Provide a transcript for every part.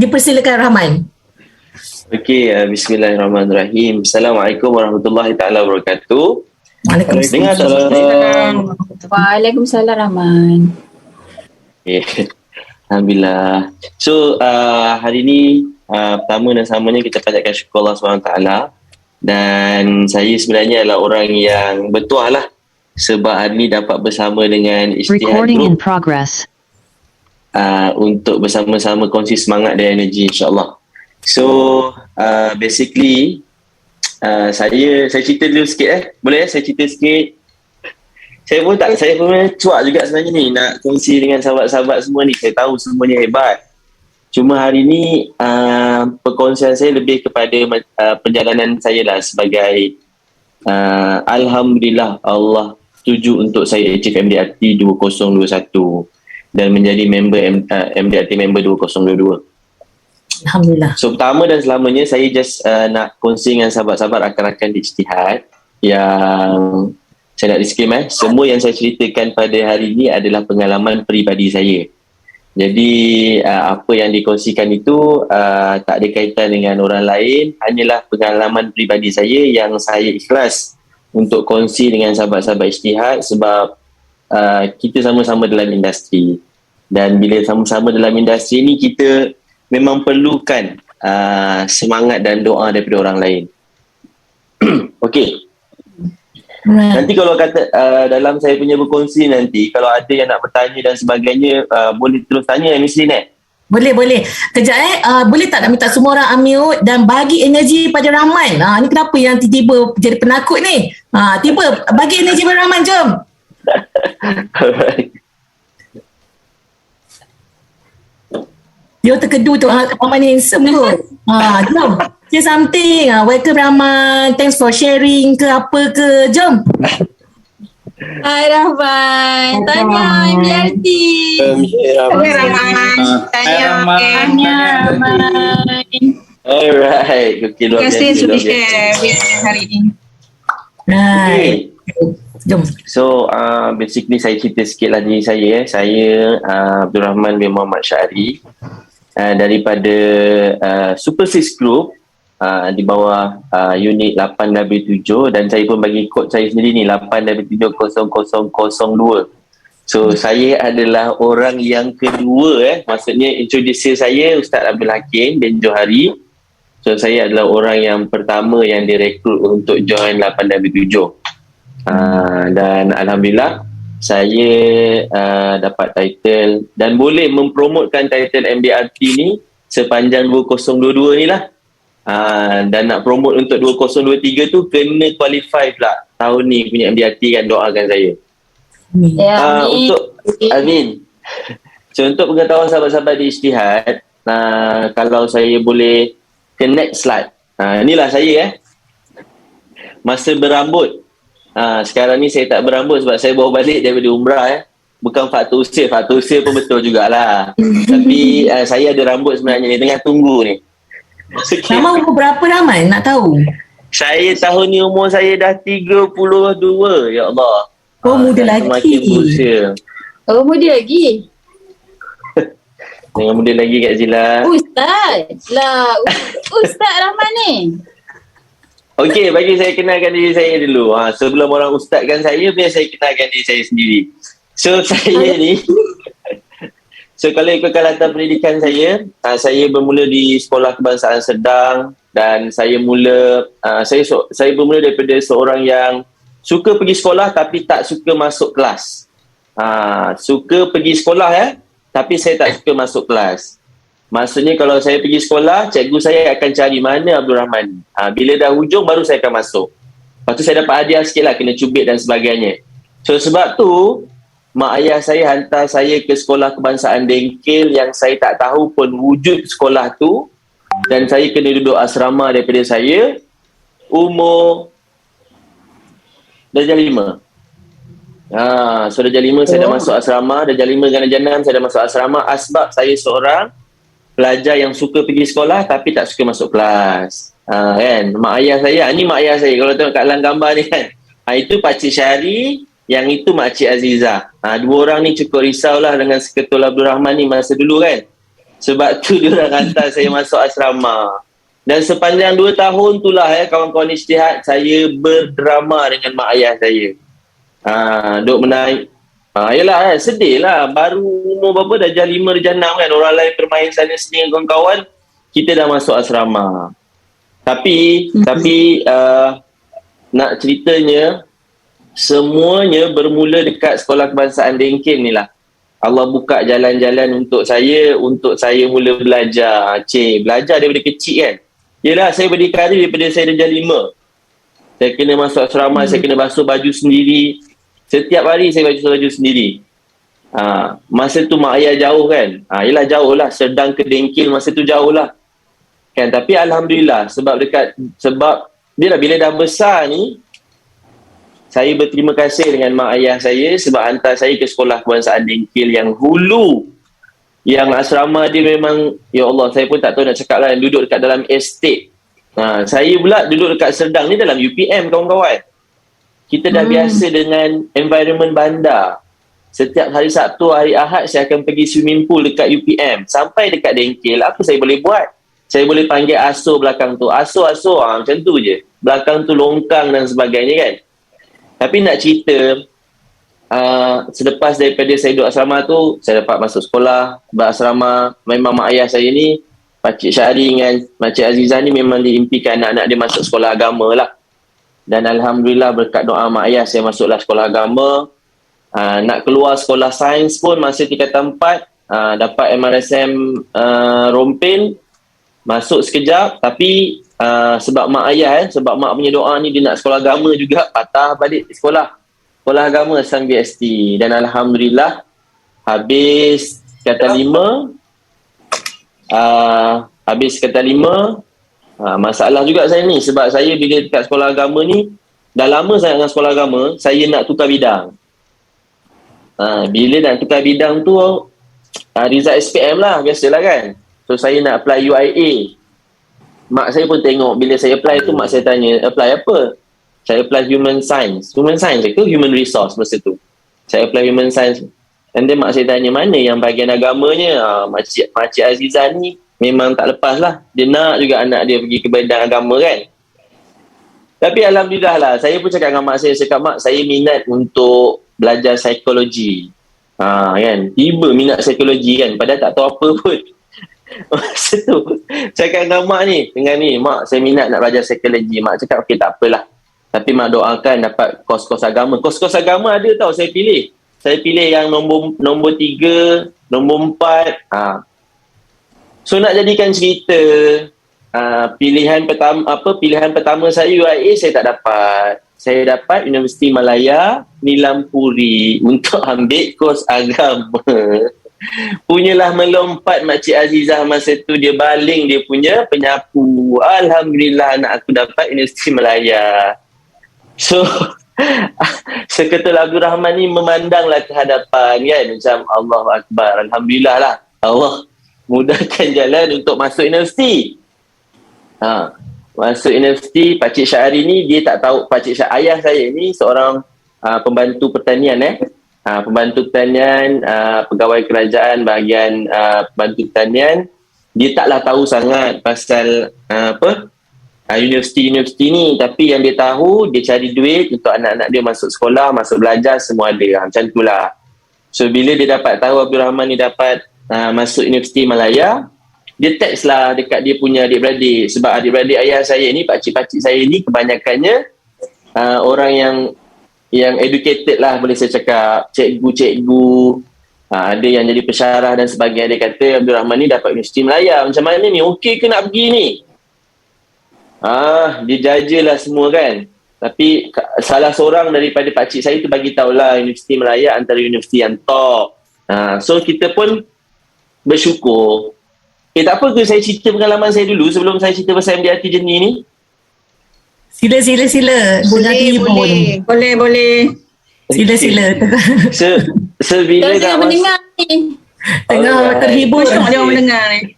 Dipersilakan Rahman. Okey, bismillahirrahmanirrahim. Assalamualaikum warahmatullahi taala wabarakatuh. Waalaikumsalam. Waalaikumsalam Rahman. Okay. Alhamdulillah. So hari ni pertama dan samanya kita panjatkan syukur Allah SWT. Dan saya sebenarnya adalah orang yang bertuah lah sebab hari ni dapat bersama dengan Ijtihad Group untuk bersama-sama kongsi semangat dan energi, insyaAllah. So basically saya cerita dulu sikit boleh saya cerita sikit. Saya pun cuak juga sebenarnya ni nak kongsi dengan sahabat-sahabat semua ni. Saya tahu semuanya hebat, cuma hari ni perkongsian saya lebih kepada perjalanan saya lah sebagai Alhamdulillah Allah setuju untuk saya achieve MDRT 2021 dan menjadi member MDRT member 2022. Alhamdulillah. So pertama dan selamanya saya just nak kongsi dengan sahabat-sahabat rakan-rakan di Ijtihad yang saya nak disclaimer, semua yang saya ceritakan pada hari ini adalah pengalaman peribadi saya. Jadi apa yang dikongsikan itu tak ada kaitan dengan orang lain, hanyalah pengalaman peribadi saya yang saya ikhlas untuk kongsi dengan sahabat-sahabat Ijtihad sebab kita sama-sama dalam industri. Dan bila sama-sama dalam industri ni kita memang perlukan semangat dan doa daripada orang lain. Okey. Nanti kalau kata dalam saya punya berkongsi nanti, kalau ada yang nak bertanya dan sebagainya, boleh terus tanya Miss Lynette. Boleh. Kejap boleh tak nak minta semua orang unmute dan bagi energi pada Rahman. Ni kenapa yang tiba-tiba jadi penakut ni? Tiba bagi energi pada Rahman, jom. Alright. Dia terkedu tu Rahman ni semua. Jom. Say something. Welcome Rahman. Thanks for sharing ke apa ke. Jom. Hai Rahman. Tanya MDRT. Tanya Rahman. Alright. Okay, Terima kasih sudah share hari ini. Okay. Jom. So basically saya cerita sikit lah diri saya. Saya Abdul Rahman bin Muhammad Syahri daripada Super 6 Group di bawah unit 8W7 dan saya pun bagi kod saya sendiri ni 8W70002. So saya adalah orang yang kedua maksudnya introducer saya Ustaz Abdul Hakim bin Johari. So saya adalah orang yang pertama yang direkrut untuk join 8W7. Dan Alhamdulillah saya dapat title dan boleh mempromotkan title MDRT ni sepanjang 2022 ni lah. Dan nak promote untuk 2023 tu kena qualify pula tahun ni punya MDRT kan, doakan saya. Untuk Amin. So untuk pengetahuan sahabat-sahabat di Ijtihad, kalau saya boleh ke next slide. Inilah saya masa berambut. Sekarang ni saya tak berambut sebab saya bawa balik daripada umrah Bukan faktor usia pun betul jugalah. Tapi saya ada rambut sebenarnya ni, tengah tunggu ni. Nama umur berapa Rahman? Nak tahu. Saya tahun ni umur saya dah 32. Ya Allah. Oh muda lagi. Semakin berusia. Oh muda lagi. Dengan muda lagi Kak Zila. Ustaz Ustaz Rahman ni. Okey, bagi saya kenalkan diri saya dulu. Sebelum orang ustazkan saya, biar saya kenalkan diri saya sendiri. So saya ni so kalau ikutkan latar pendidikan saya bermula di Sekolah Kebangsaan Sedang dan saya bermula daripada seorang yang suka pergi sekolah tapi tak suka masuk kelas. Suka pergi sekolah tapi saya tak suka masuk kelas. Maksudnya kalau saya pergi sekolah, cikgu saya akan cari mana Abdul Rahman. Bila dah hujung baru saya akan masuk. Lepas tu saya dapat hadiah sikit lah, kena cubit dan sebagainya. So sebab tu mak ayah saya hantar saya ke Sekolah Kebangsaan Dengkil yang saya tak tahu pun wujud sekolah tu, dan saya kena duduk asrama daripada saya umur darjah 5. So darjah 5 saya dah masuk asrama, darjah 5 darjah 6 saya dah masuk asrama sebab saya seorang pelajar yang suka pergi sekolah tapi tak suka masuk kelas. Kan, mak ayah saya, ni mak ayah saya kalau tengok kat dalam gambar ni kan. Itu Pakcik Syahri, yang itu Makcik Azizah. Dua orang ni cukup risaulah dengan Seketul Abdul Rahman ni masa dulu kan. Sebab tu diorang hantar saya masuk asrama. Dan sepanjang 2 tahun tu lah kawan-kawan Ijtihad, saya berdrama dengan mak ayah saya. Duk menaik. Yelah sedih lah. Baru umur berapa, darjah 5, darjah 6 kan. Orang lain bermain sana sini dengan kawan-kawan. Kita dah masuk asrama. Tapi nak ceritanya, semuanya bermula dekat Sekolah Kebangsaan Dengkin ni lah. Allah buka jalan-jalan untuk saya mula belajar. Belajar daripada kecil kan. Yelah, saya berdikari daripada saya darjah 5. Saya kena masuk asrama, saya kena basuh baju sendiri. Setiap hari saya basuh baju sendiri. Masa tu mak ayah jauh kan. Yelah jauh lah. Serdang ke Dengkin masa tu jauh lah. Kan, tapi Alhamdulillah sebab dia lah bila dah besar ni, saya berterima kasih dengan mak ayah saya sebab hantar saya ke Sekolah Kebangsaan Dengkil yang hulu. Yang asrama dia memang, ya Allah, saya pun tak tahu nak cakap lah, duduk dekat dalam estate. Saya pula duduk dekat Serdang ni dalam UPM kawan-kawan. Kita dah biasa dengan environment bandar. Setiap hari Sabtu, hari Ahad saya akan pergi swimming pool dekat UPM. Sampai dekat Dengkil, apa saya boleh buat? Saya boleh panggil asuh belakang tu. Asuh, macam tu je. Belakang tu longkang dan sebagainya kan. Tapi nak cerita, selepas daripada saya duduk asrama tu, saya dapat masuk sekolah, berasrama. Memang mak ayah saya ni, Pakcik Syahri dengan Pakcik Azizah ni memang diimpikan anak-anak dia masuk sekolah agama lah. Dan Alhamdulillah berkat doa mak ayah, saya masuklah sekolah agama. Nak keluar sekolah sains pun masa tingkatan 4, dapat MRSM Rompin, masuk sekejap. Tapi sebab mak ayah sebab mak punya doa ni, dia nak sekolah agama juga, patah balik sekolah agama Sang BST. Dan Alhamdulillah habis kata 5, masalah juga saya ni sebab saya bila dekat sekolah agama ni dah lama saya dengan sekolah agama, saya nak tukar bidang. Bila nak tukar bidang tu, result SPM lah, biasalah kan. So saya nak apply UIA. Mak saya pun tengok bila saya apply tu, mak saya tanya, apply apa? Saya apply human science ke human resource masa tu. Saya apply human science. And then mak saya tanya, mana yang bahagian agamanya? Makcik Azizah ni memang tak lepas lah. Dia nak juga anak dia pergi ke bidang agama kan. Tapi Alhamdulillah lah, saya pun cakap dengan mak saya, mak saya minat untuk belajar psikologi. Kan, tiba minat psikologi kan, padahal tak tahu apa pun. Masa tu cakap dengan mak ni, mak saya minat nak belajar psikologi. Mak cakap okey tak apalah, tapi mak doakan dapat kos-kos agama. Kos-kos agama ada tau saya pilih yang nombor 3, nombor 4. So nak jadikan cerita, pilihan pertama saya UIA saya tak dapat. Saya dapat Universiti Malaya Nilampuri untuk ambil kos agama. Punyalah melompat Makcik Azizah masa tu, dia baling dia punya penyapu. Alhamdulillah anak aku dapat Universiti Malaya. So Seketul Abdul Rahman ni memandanglah ke hadapan kan, macam Allahu Akbar, Alhamdulillah lah, Allah mudahkan jalan untuk masuk universiti. Masuk universiti. Pakcik Syahri ni dia tak tahu. Ayah saya ni seorang pembantu pertanian pembantu pertanian, pegawai kerajaan bahagian pembantu pertanian. Dia taklah tahu sangat pasal universiti ni, tapi yang dia tahu, dia cari duit untuk anak-anak dia masuk sekolah, masuk belajar, semua ada. Macam tu lah. So bila dia dapat tahu Abdul Rahman ni dapat masuk Universiti Malaya, dia text lah dekat dia punya adik-beradik. Sebab adik-beradik ayah saya ni, pakcik-pakcik saya ni kebanyakannya orang yang educated lah, boleh saya cakap, cikgu-cikgu, ada yang jadi pensyarah dan sebagainya. Dia kata Abdul Rahman ni dapat Universiti Malaya, macam mana ni, okey ke nak pergi ni? Dia jajalah semua kan. Tapi salah seorang daripada pakcik saya tu bagi tahulah Universiti Malaya antara universiti yang top. So kita pun bersyukur. Tak apa ke saya cerita pengalaman saya dulu sebelum saya cerita pasal MDRT Journey ni? Sila. Boleh. Sila. Bila dah mendengar ni. Tengah terhibur dia mendengar ni.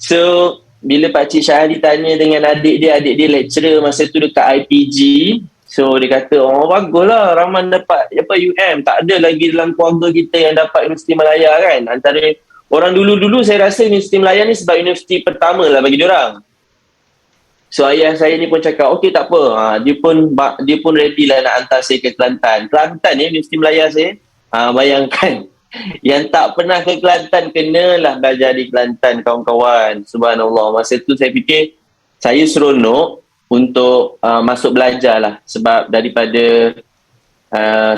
So bila Pakcik Syahri tanya dengan adik dia lecturer masa tu dekat IPG. So dia kata, baguslah Rahman dapat UM. Tak ada lagi dalam keluarga kita yang dapat Universiti Malaya kan. Antara orang dulu-dulu saya rasa Universiti Melayu ni sebab universiti pertama lah bagi diorang. So ayah saya ni pun cakap, okey tak apa. Dia pun ready lah nak hantar saya ke Kelantan. Kelantan ni Universiti Melayu saya. Bayangkan. Yang tak pernah ke Kelantan, kenalah belajar di Kelantan kawan-kawan. Subhanallah. Masa tu saya fikir, saya seronok untuk masuk belajar lah. Sebab daripada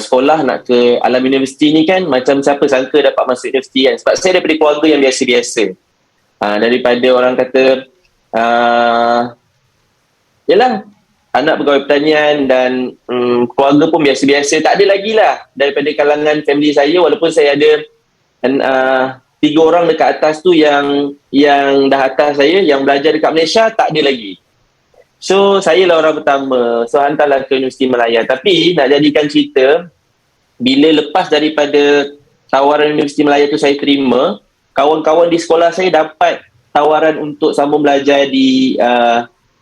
sekolah nak ke alam universiti ni kan, macam siapa sangka dapat masuk universiti kan. Sebab saya daripada keluarga yang biasa-biasa. Daripada orang kata, yalah, anak pegawai pertanian dan keluarga pun biasa-biasa. Tak ada lagi lah daripada kalangan family saya, walaupun saya ada 3 orang dekat atas tu yang dah atas saya, yang belajar dekat Malaysia, tak ada lagi. So saya lah orang pertama. So hantarlah ke Universiti Malaya. Tapi nak jadikan cerita, bila lepas daripada tawaran Universiti Malaya tu saya terima, kawan-kawan di sekolah saya dapat tawaran untuk sambung belajar di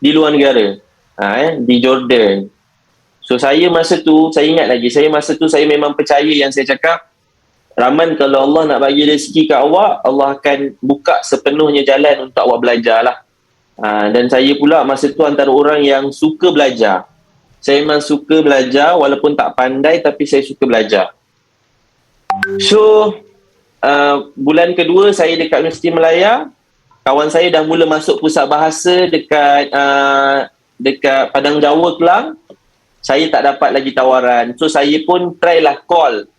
luar negara, di Jordan. So saya masa tu, saya ingat lagi, saya masa tu saya memang percaya yang saya cakap, Rahman, kalau Allah nak bagi rezeki kat awak, Allah akan buka sepenuhnya jalan untuk awak belajar lah. Dan saya pula masa tu antara orang yang suka belajar. Saya memang suka belajar, walaupun tak pandai, tapi saya suka belajar. So bulan kedua saya dekat Universiti Malaya, kawan saya dah mula masuk pusat bahasa dekat Padang Jawa, Kelang. Saya tak dapat lagi tawaran. So saya pun try lah call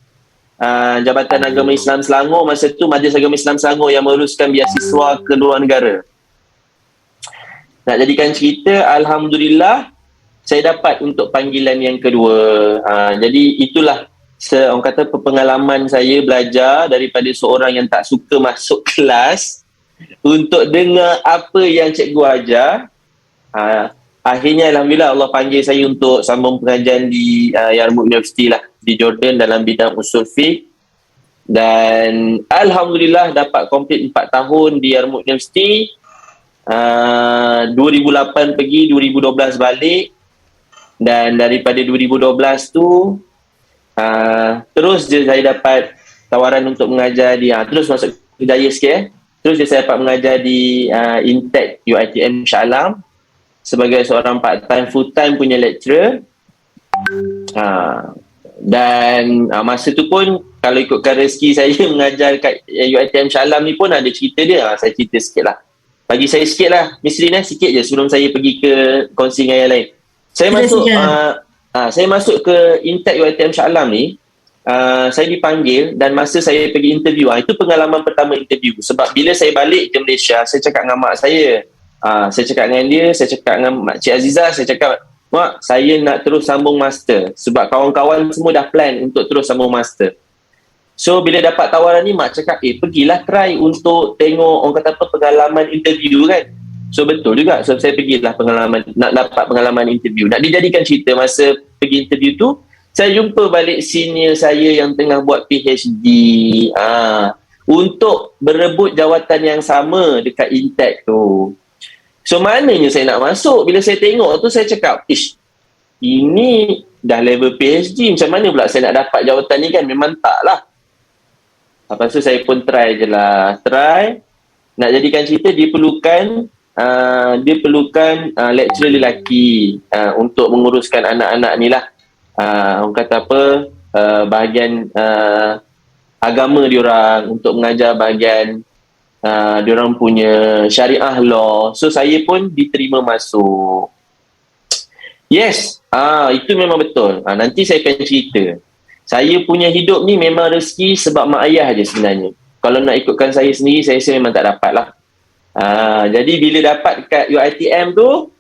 Jabatan Agama Islam Selangor. Masa tu Majlis Agama Islam Selangor yang menguruskan beasiswa ke luar negara. Nak jadikan cerita, Alhamdulillah saya dapat untuk panggilan yang kedua. Jadi itulah orang kata pengalaman saya belajar daripada seorang yang tak suka masuk kelas untuk dengar apa yang cikgu ajar. Akhirnya Alhamdulillah Allah panggil saya untuk sambung pengajian di Yarmouk University lah, di Jordan dalam bidang usul fiqh. Dan Alhamdulillah dapat komplit 4 tahun di Yarmouk University. 2008 pergi, 2012 balik. Dan daripada 2012 tu terus je saya dapat tawaran untuk mengajar di terus masuk Hidayah sikit Terus je saya dapat mengajar di Intech UiTM Shah Alam sebagai seorang part-time, full-time punya lecturer. Dan masa tu pun kalau ikutkan rezeki saya mengajar kat UiTM Shah Alam ni pun ada cerita dia. Saya cerita sikit lah. Bagi saya sikit lah, Miss Rina, sikit je sebelum saya pergi ke kongsi dengan yang lain. Saya masuk ke Intech UiTM Shah Alam ni, saya dipanggil dan masa saya pergi interview, itu pengalaman pertama interview. Sebab bila saya balik ke Malaysia, saya cakap dengan mak saya, saya cakap dengan dia, saya cakap dengan Mak Cik Azizah, saya cakap, Mak, saya nak terus sambung master. Sebab kawan-kawan semua dah plan untuk terus sambung master. So bila dapat tawaran ni, mak cakap, pergilah try untuk tengok orang kata apa pengalaman interview kan. So betul juga. So saya pergilah nak dapat pengalaman interview. Nak dijadikan cerita, masa pergi interview tu, saya jumpa balik senior saya yang tengah buat PhD untuk berebut jawatan yang sama dekat Intech tu. So mananya saya nak masuk. Bila saya tengok tu, saya cakap, ini dah level PhD, macam mana pula saya nak dapat jawatan ni kan? Memang tak lah. Lepas tu saya pun try je lah. Nak jadikan cerita, dia perlukan lecturer lelaki untuk menguruskan anak-anak ni lah. Orang kata apa, bahagian agama diorang, untuk mengajar bahagian diorang punya syariah law. So saya pun diterima masuk. Yes, itu memang betul. Nanti saya akan cerita. Saya punya hidup ni memang rezeki sebab mak ayah je sebenarnya. Kalau nak ikutkan saya sendiri, saya memang tak dapat lah. Jadi bila dapat kat UiTM tu,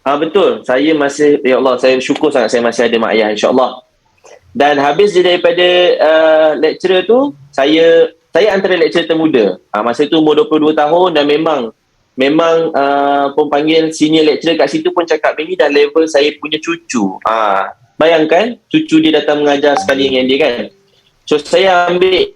betul, saya masih, ya Allah, saya syukur sangat saya masih ada mak ayah, insyaAllah. Dan habis je daripada lecturer tu, saya antara lecturer termuda. Masa tu umur 22 tahun dan memang pun panggil senior lecturer kat situ pun cakap, ini dah level saya punya cucu. Bayangkan, cucu dia datang mengajar sekali dengan dia kan. So saya ambil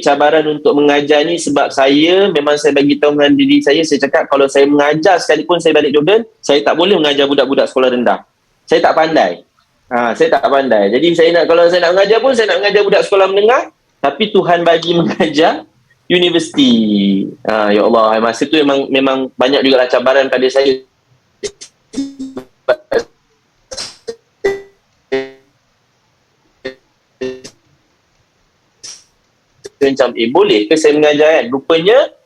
cabaran untuk mengajar ni sebab saya bagi tahu dengan diri saya cakap kalau saya mengajar sekalipun saya balik Jordan, saya tak boleh mengajar budak-budak sekolah rendah. Saya tak pandai. Saya tak pandai. Jadi kalau saya nak mengajar pun, saya nak mengajar budak sekolah menengah, tapi Tuhan bagi mengajar universiti. Ya Allah, masa tu memang banyak juga cabaran pada saya. Macam, boleh ke saya mengajar kan? Rupanya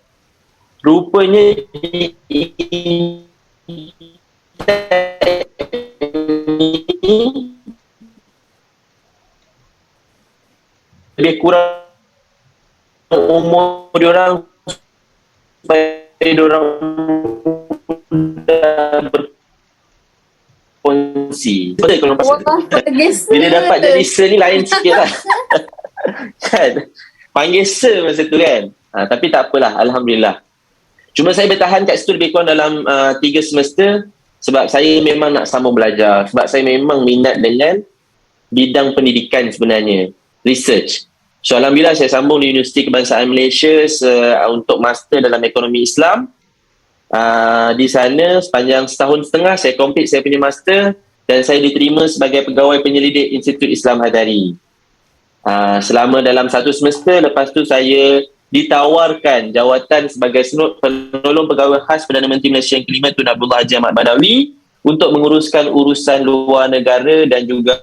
lebih kurang umur diorang supaya diorang berkongsi. Betul kalau bila dapat jadi sir ni lain sikit lah. Kan? Panggil sir masa tu kan. Tapi tak apalah, Alhamdulillah. Cuma saya bertahan kat situ lebih kurang dalam 3 semester sebab saya memang nak sambung belajar. Sebab saya memang minat dengan bidang pendidikan sebenarnya. Research. So Alhamdulillah saya sambung di Universiti Kebangsaan Malaysia untuk master dalam ekonomi Islam. Di sana sepanjang setahun setengah saya complete saya punya master dan saya diterima sebagai pegawai penyelidik Institut Islam Hadari. Selama dalam 1 semester, lepas tu saya ditawarkan jawatan sebagai penolong pegawai khas Perdana Menteri Malaysia yang kelima Tun Abdullah Haji Ahmad Badawi untuk menguruskan urusan luar negara dan juga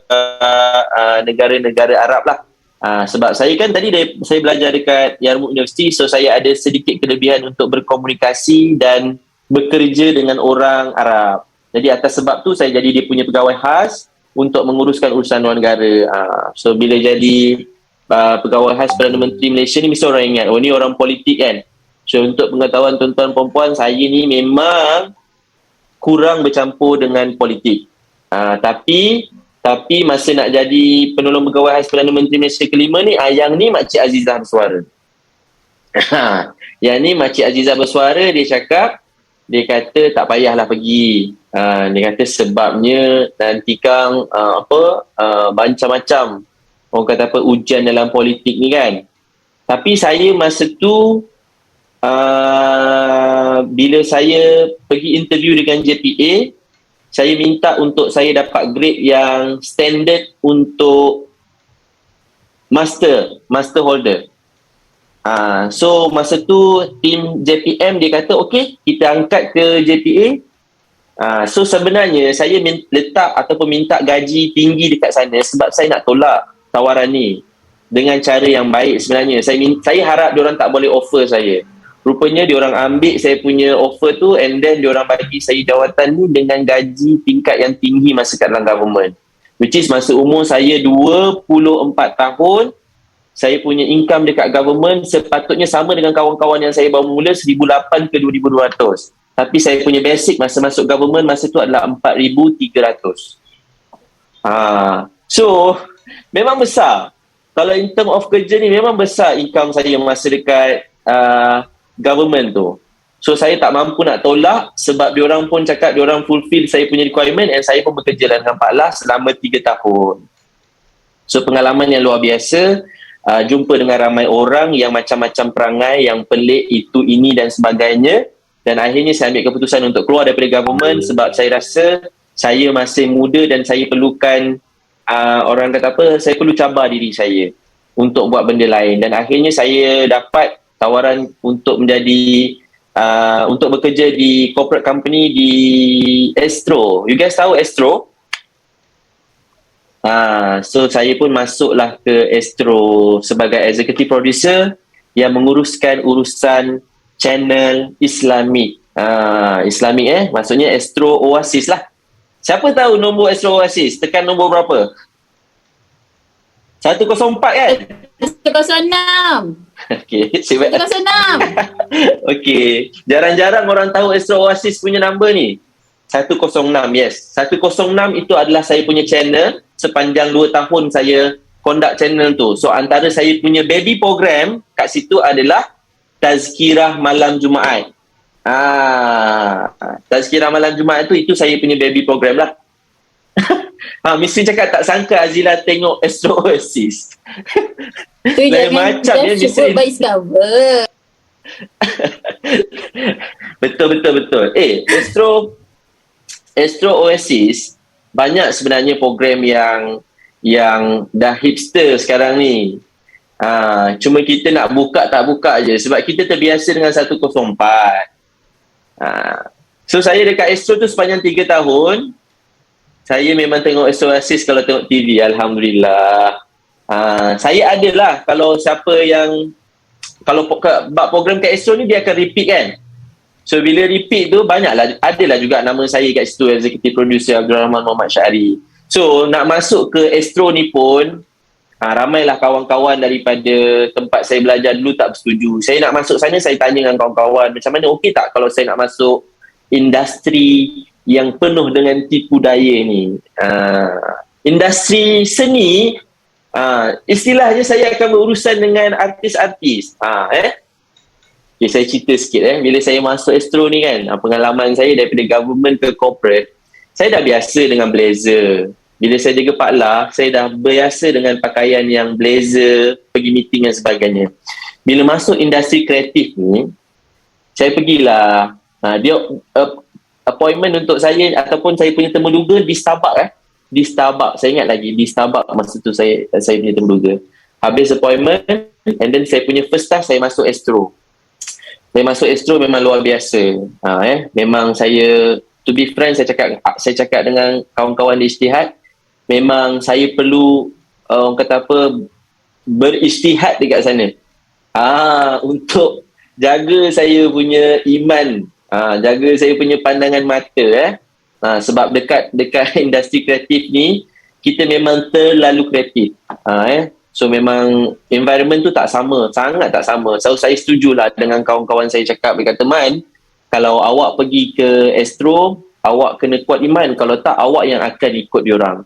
negara-negara Arab lah. Sebab saya kan tadi saya belajar dekat Yarmouk University, so saya ada sedikit kelebihan untuk berkomunikasi dan bekerja dengan orang Arab. Jadi atas sebab tu saya jadi dia punya pegawai khas untuk menguruskan urusan luar negara. So bila jadi pegawai khas Perdana Menteri Malaysia ni, mesti orang ingat, ni orang politik kan. So untuk pengetahuan tuan-tuan perempuan, saya ni memang kurang bercampur dengan politik. Tapi masa nak jadi penolong pegawai khas Perdana Menteri Malaysia kelima ni, yang ni Makcik Azizah bersuara. Yang ni Makcik Azizah bersuara, dia kata tak payahlah pergi. Dia kata sebabnya nanti kang macam-macam orang kata ujian dalam politik ni kan. Tapi saya masa tu bila saya pergi interview dengan JPA, saya minta untuk saya dapat grade yang standard untuk master holder. So masa tu tim JPM dia kata okey, kita angkat ke JPA. So sebenarnya saya letak ataupun minta gaji tinggi dekat sana sebab saya nak tolak tawaran ni dengan cara yang baik sebenarnya. Saya harap diorang tak boleh offer saya. Rupanya diorang ambil saya punya offer tu and then diorang bagi saya jawatan ni dengan gaji tingkat yang tinggi masa kat dalam government. Which is masa umur saya 24 tahun, saya punya income dekat government sepatutnya sama dengan kawan-kawan yang saya baru mula 1,800 ke 2,200. Tapi saya punya basic masa masuk government masa tu adalah 4,300. So memang besar. Kalau in term of kerja ni memang besar income saya masa dekat government tu. So saya tak mampu nak tolak sebab diorang pun cakap diorang fulfill saya punya requirement and saya pun bekerja dengan Pak Lah selama 3 tahun. So pengalaman yang luar biasa, jumpa dengan ramai orang yang macam-macam perangai, yang pelik, itu, ini dan sebagainya. Dan akhirnya saya ambil keputusan untuk keluar daripada government sebab saya rasa saya masih muda dan saya perlukan orang kata saya perlu cabar diri saya untuk buat benda lain. Dan akhirnya saya dapat tawaran untuk menjadi untuk bekerja di corporate company di Astro. You guys tahu Astro? So saya pun masuklah ke Astro sebagai executive producer yang menguruskan urusan channel Islamik. Islamik maksudnya Astro Oasis lah. Siapa tahu nombor Astro Oasis? Tekan nombor berapa? 104 kan? 106. Okay, 106. Okay, jarang-jarang orang tahu Astro Oasis punya number ni. 106, yes. 106 itu adalah saya punya channel. Sepanjang 2 tahun saya conduct channel tu. So antara saya punya baby program kat situ adalah Tazkirah Malam Jumaat. Tazkirah Malam Jumaat tu, itu saya punya baby program lah. Mesti cakap tak sangka Azila tengok Astro Oasis. Lain macam dia mesti. Betul. Astro Oasis banyak sebenarnya program yang dah hipster sekarang ni. Cuma kita nak buka tak buka je sebab kita terbiasa dengan 104. So saya dekat Astro tu sepanjang 3 tahun, saya memang tengok Astro Oasis kalau tengok TV, Alhamdulillah. Saya adalah kalau siapa yang kalau bab program kat Astro ni dia akan repeat kan. So bila repeat tu banyaklah, adalah juga nama saya kat situ, executive producer Abdul Rahman Muhammad Syari. So nak masuk ke Astro ni pun ramailah kawan-kawan daripada tempat saya belajar dulu tak bersetuju. Saya nak masuk sana, saya tanya dengan kawan-kawan macam mana, okey tak kalau saya nak masuk industri yang penuh dengan tipu daya ni. Industri seni, istilahnya saya akan berurusan dengan artis-artis. Okay, saya cerita sikit. Bila saya masuk Astro ni kan, pengalaman saya daripada government ke corporate, saya dah biasa dengan blazer. Bila saya jaga Paklah, saya dah biasa dengan pakaian yang blazer, pergi meeting dan sebagainya. Bila masuk industri kreatif ni, saya pergilah. Dia appointment untuk saya ataupun saya punya temuduga di Starbucks. Di Starbucks, saya ingat lagi. Di Starbucks masa tu saya punya temuduga. Habis appointment, and then saya punya first task, saya masuk Astro. Saya masuk Astro memang luar biasa. Memang saya, to be frank, saya cakap dengan kawan-kawan di Ijtihad, memang saya perlu orang kata apa, berijtihad dekat sana untuk jaga saya punya iman, jaga saya punya pandangan mata sebab dekat industri kreatif ni kita memang terlalu kreatif. So memang environment tu tak sama, sangat tak sama. So saya setujulah dengan kawan-kawan saya cakap, dia kata, Man, kalau awak pergi ke Astro, awak kena kuat iman, kalau tak awak yang akan ikut diorang.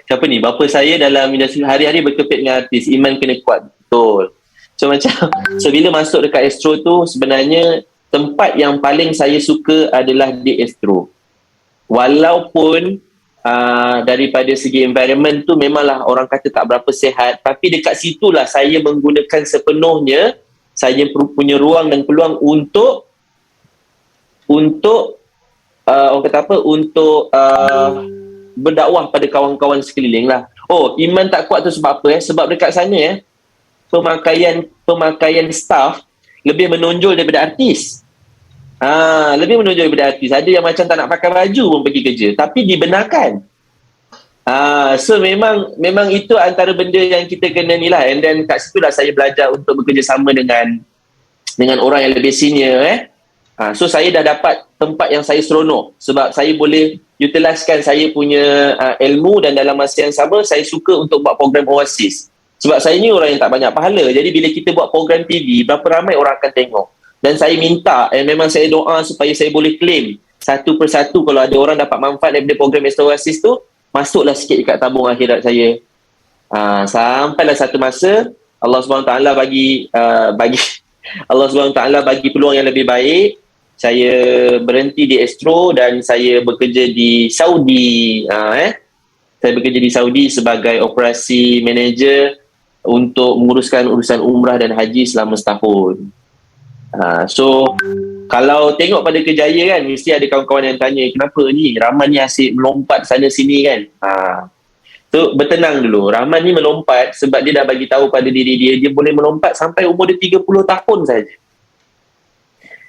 Siapa ni? Bapa saya dalam industri hari-hari berkepit dengan artis. Iman kena kuat. Betul. So bila masuk dekat Astro tu, sebenarnya tempat yang paling saya suka adalah di Astro. Walaupun daripada segi environment tu memanglah orang kata tak berapa sihat, tapi dekat situlah saya menggunakan sepenuhnya saya punya ruang dan peluang untuk orang kata apa, untuk berdakwah pada kawan-kawan sekeliling lah. Iman tak kuat tu sebab apa? Sebab dekat sana pemakaian staff lebih menonjol daripada artis. Lebih menonjol daripada artis. Ada yang macam tak nak pakai baju pun pergi kerja, tapi dibenarkan. So memang itu antara benda yang kita kena ni lah. And then kat situ lah saya belajar untuk bekerjasama dengan orang yang lebih senior. So saya dah dapat tempat yang saya seronok sebab saya boleh utiliskan saya punya ilmu, dan dalam masa yang sama saya suka untuk buat program Oasis. Sebab saya ni orang yang tak banyak pahala. Jadi bila kita buat program TV, berapa ramai orang akan tengok. Dan saya minta, memang saya doa supaya saya boleh claim satu persatu kalau ada orang dapat manfaat daripada program Astro Oasis tu, masuklah sikit dekat tabung akhirat saya. Sampailah satu masa Allah SWT bagi peluang yang lebih baik. Saya berhenti di Astro dan saya bekerja di Saudi. Saya bekerja di Saudi sebagai operasi manager untuk menguruskan urusan umrah dan haji selama setahun. So kalau tengok pada kejayaan kan, mesti ada kawan-kawan yang tanya, kenapa ni Rahman ni asyik melompat sana sini kan. So bertenang dulu, Rahman ni melompat sebab dia dah bagi tahu pada diri dia boleh melompat sampai umur dia 30 tahun saja.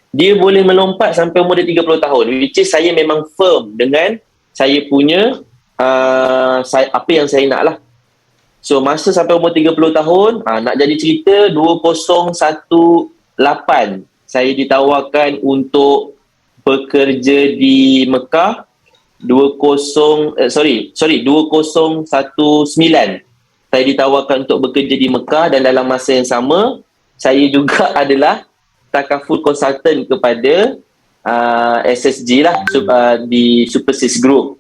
Dia boleh melompat sampai umur dia 30 tahun, which is saya memang firm dengan saya punya apa yang saya nak lah. So masa sampai umur 30 tahun, nak jadi cerita 2018 saya ditawarkan untuk bekerja di Mekah. 2019 saya ditawarkan untuk bekerja di Mekah, dan dalam masa yang sama saya juga adalah takaful consultant kepada SSG lah, di Super 6 Group.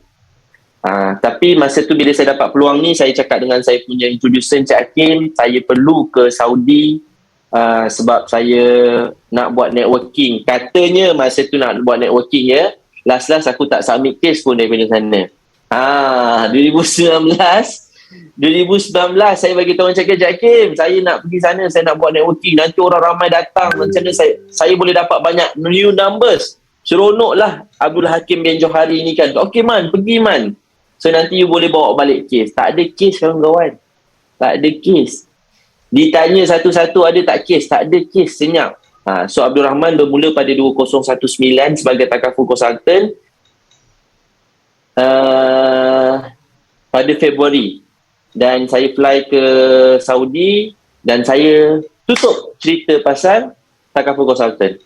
Tapi masa tu bila saya dapat peluang ni, saya cakap dengan saya punya introducer Encik Hakim, saya perlu ke Saudi sebab saya nak buat networking. Katanya masa tu nak buat networking ya. Last aku tak submit case pun daripada sana. 2019 saya bagi tahu Encik Hakim, saya nak pergi sana, saya nak buat networking, nanti orang ramai datang, macam mana saya boleh dapat banyak new numbers. seronok lah Abdul Hakim bin Johari ni kan. Okey man, pergi man. So nanti you boleh bawa balik kes. Tak ada kes kawan-kawan. Tak ada kes. Ditanya satu-satu ada tak kes? Tak ada kes, senyap. So Abdul Rahman bermula pada 2019 sebagai takaful consultant pada Februari. Dan saya fly ke Saudi dan saya tutup cerita pasal takaful consultant.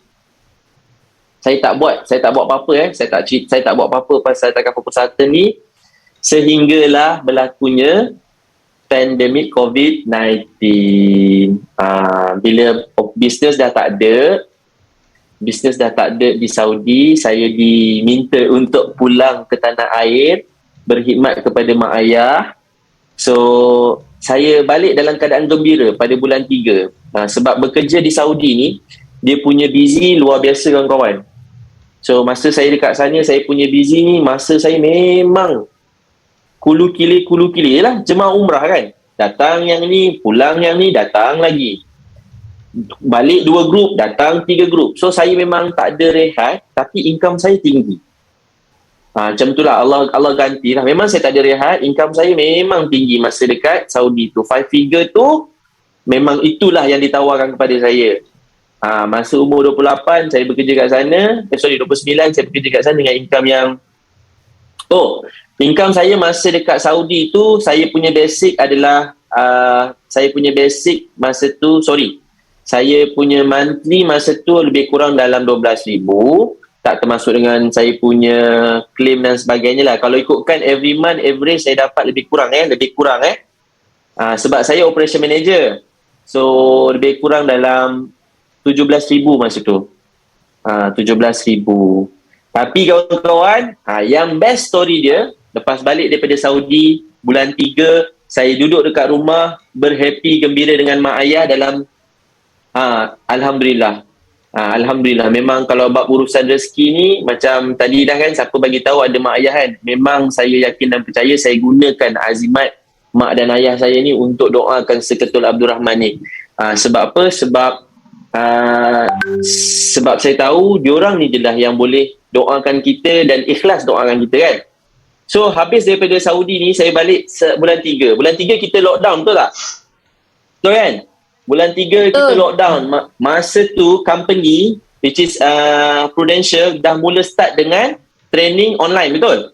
Saya tak buat apa-apa Saya tak buat apa-apa pasal takaful consultant ni sehinggalah berlakunya pandemik COVID-19. Bila bisnes dah tak ada di Saudi, saya diminta untuk pulang ke tanah air, berkhidmat kepada mak ayah. So, saya balik dalam keadaan gembira pada bulan 3. Sebab bekerja di Saudi ni, dia punya busy luar biasa kawan-kawan. So, masa saya dekat sana, saya punya busy ni, masa saya memang kulu kili lah, jemaah umrah kan. Datang yang ni, pulang yang ni, datang lagi. Balik 2 grup, datang 3 grup. So saya memang tak ada rehat, tapi income saya tinggi. Macam tu lah, Allah gantilah. Memang saya tak ada rehat, income saya memang tinggi masa dekat Saudi tu. 5 figure tu, memang itulah yang ditawarkan kepada saya. Masa umur 28, saya bekerja kat sana. 29, saya bekerja kat sana dengan income yang income saya masa dekat Saudi tu, saya punya basic adalah saya punya monthly masa tu lebih kurang dalam 12,000, tak termasuk dengan saya punya claim dan sebagainya lah. Kalau ikutkan every month average saya dapat lebih kurang sebab saya operation manager, so lebih kurang dalam 17,000 masa tu. 17,000. Tapi kawan-kawan, yang best story dia, lepas balik daripada Saudi, bulan 3, saya duduk dekat rumah, berhappy, gembira dengan mak ayah dalam, Alhamdulillah. Alhamdulillah. Memang kalau bab urusan rezeki ni, macam tadi dah kan, siapa bagi tahu ada mak ayah kan. Memang saya yakin dan percaya, saya gunakan azimat mak dan ayah saya ni untuk doakan seketul Abdul Rahman ni. Sebab apa? Sebab saya tahu, diorang ni je lah yang boleh doakan kita dan ikhlas doakan kita kan. So habis daripada Saudi ni, saya balik bulan 3. Bulan 3 kita lockdown, betul tak? Betul kan? Bulan 3 kita lockdown. Masa tu company which is Prudential dah mula start dengan training online, betul?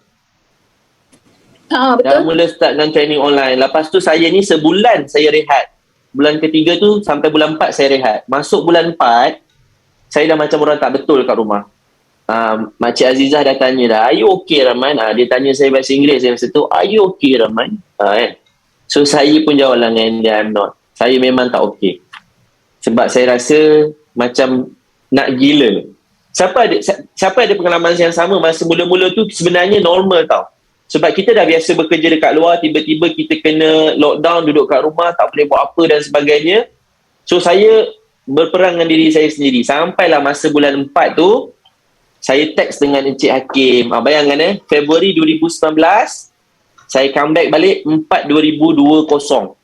Betul. Dah mula start dengan training online. Lepas tu saya ni sebulan saya rehat. Bulan ketiga tu sampai bulan 4 saya rehat. Masuk bulan 4, saya dah macam orang tak betul kat rumah. Makcik Azizah dah tanya dah, are you okay Rahman? Dia tanya saya bahasa Inggeris masa tu, are you okay Rahman? So saya pun jawab lah dengan dia, I'm not. Saya memang tak okay. Sebab saya rasa macam nak gila. Siapa ada pengalaman yang sama masa mula-mula tu sebenarnya normal tau. Sebab kita dah biasa bekerja dekat luar, tiba-tiba kita kena lockdown, duduk kat rumah, tak boleh buat apa dan sebagainya. So saya berperang dengan diri saya sendiri. Sampailah masa bulan 4 tu, saya teks dengan Encik Hakim. Bayangkan Februari 2019, saya comeback balik 4/2020.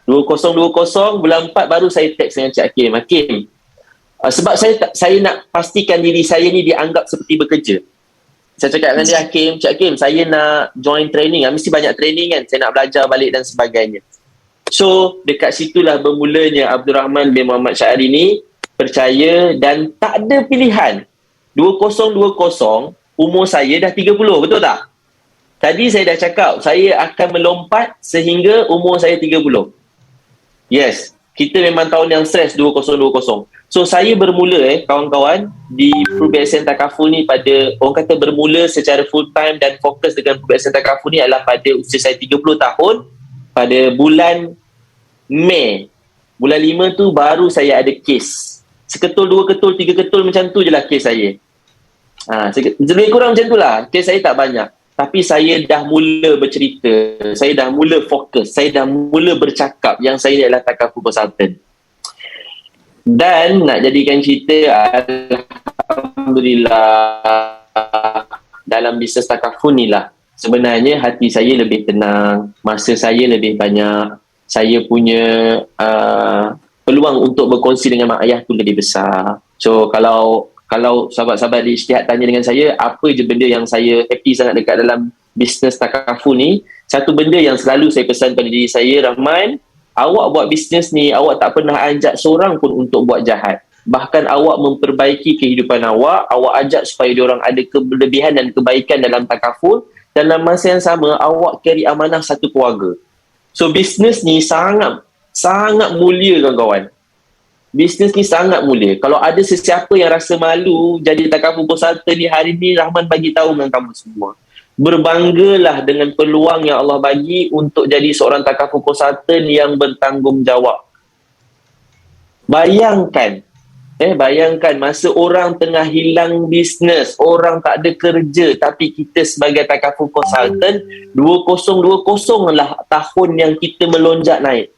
2020, bulan 4 baru saya teks dengan Encik Hakim. Hakim, sebab saya nak pastikan diri saya ni dianggap seperti bekerja. Saya cakap dengan dia, Encik Hakim, saya nak join training. Mesti banyak training kan, saya nak belajar balik dan sebagainya. So, dekat situlah bermulanya Abdul Rahman bin Muhammad Syahri ni percaya dan tak ada pilihan. 2020, umur saya dah 30, betul tak? Tadi saya dah cakap, saya akan melompat sehingga umur saya 30. Yes, kita memang tahun yang stres 2020. So, saya bermula kawan-kawan di Perubahan Takaful ni pada, orang kata bermula secara full time dan fokus dengan Perubahan Takaful ni adalah pada usia saya 30 tahun, pada bulan Mei. Bulan 5 tu baru saya ada kes. Seketul, 2 ketul, 3 ketul macam tu je lah kes saya. Lebih kurang macam tu lah. Kes saya tak banyak. Tapi saya dah mula bercerita. Saya dah mula fokus. Saya dah mula bercakap yang saya ni adalah takaful consultant. Dan nak jadikan cerita, Alhamdulillah, dalam bisnes takaful ni lah, sebenarnya hati saya lebih tenang. Masa saya lebih banyak. Saya punya peluang untuk berkongsi dengan mak ayah tu lebih besar. So kalau kalau sahabat-sahabat di Ijtihad tanya dengan saya, apa je benda yang saya happy sangat dekat dalam bisnes Takaful ni, satu benda yang selalu saya pesan pada diri saya, Rahman, awak buat bisnes ni, awak tak pernah ajak seorang pun untuk buat jahat. Bahkan awak memperbaiki kehidupan awak ajak supaya diorang ada kelebihan dan kebaikan dalam Takaful, dan dalam masa yang sama, awak carry amanah satu keluarga. So, bisnes ni sangat mulia kawan-kawan. Bisnes ni sangat mulia. Kalau ada sesiapa yang rasa malu jadi Takaful Consultant ni, hari ni Rahman bagi tahu dengan kamu semua. Berbanggalah dengan peluang yang Allah bagi untuk jadi seorang Takaful Consultant yang bertanggungjawab. Bayangkan masa orang tengah hilang bisnes, orang tak ada kerja, tapi kita sebagai Takaful Consultant 2020 lah tahun yang kita melonjak naik.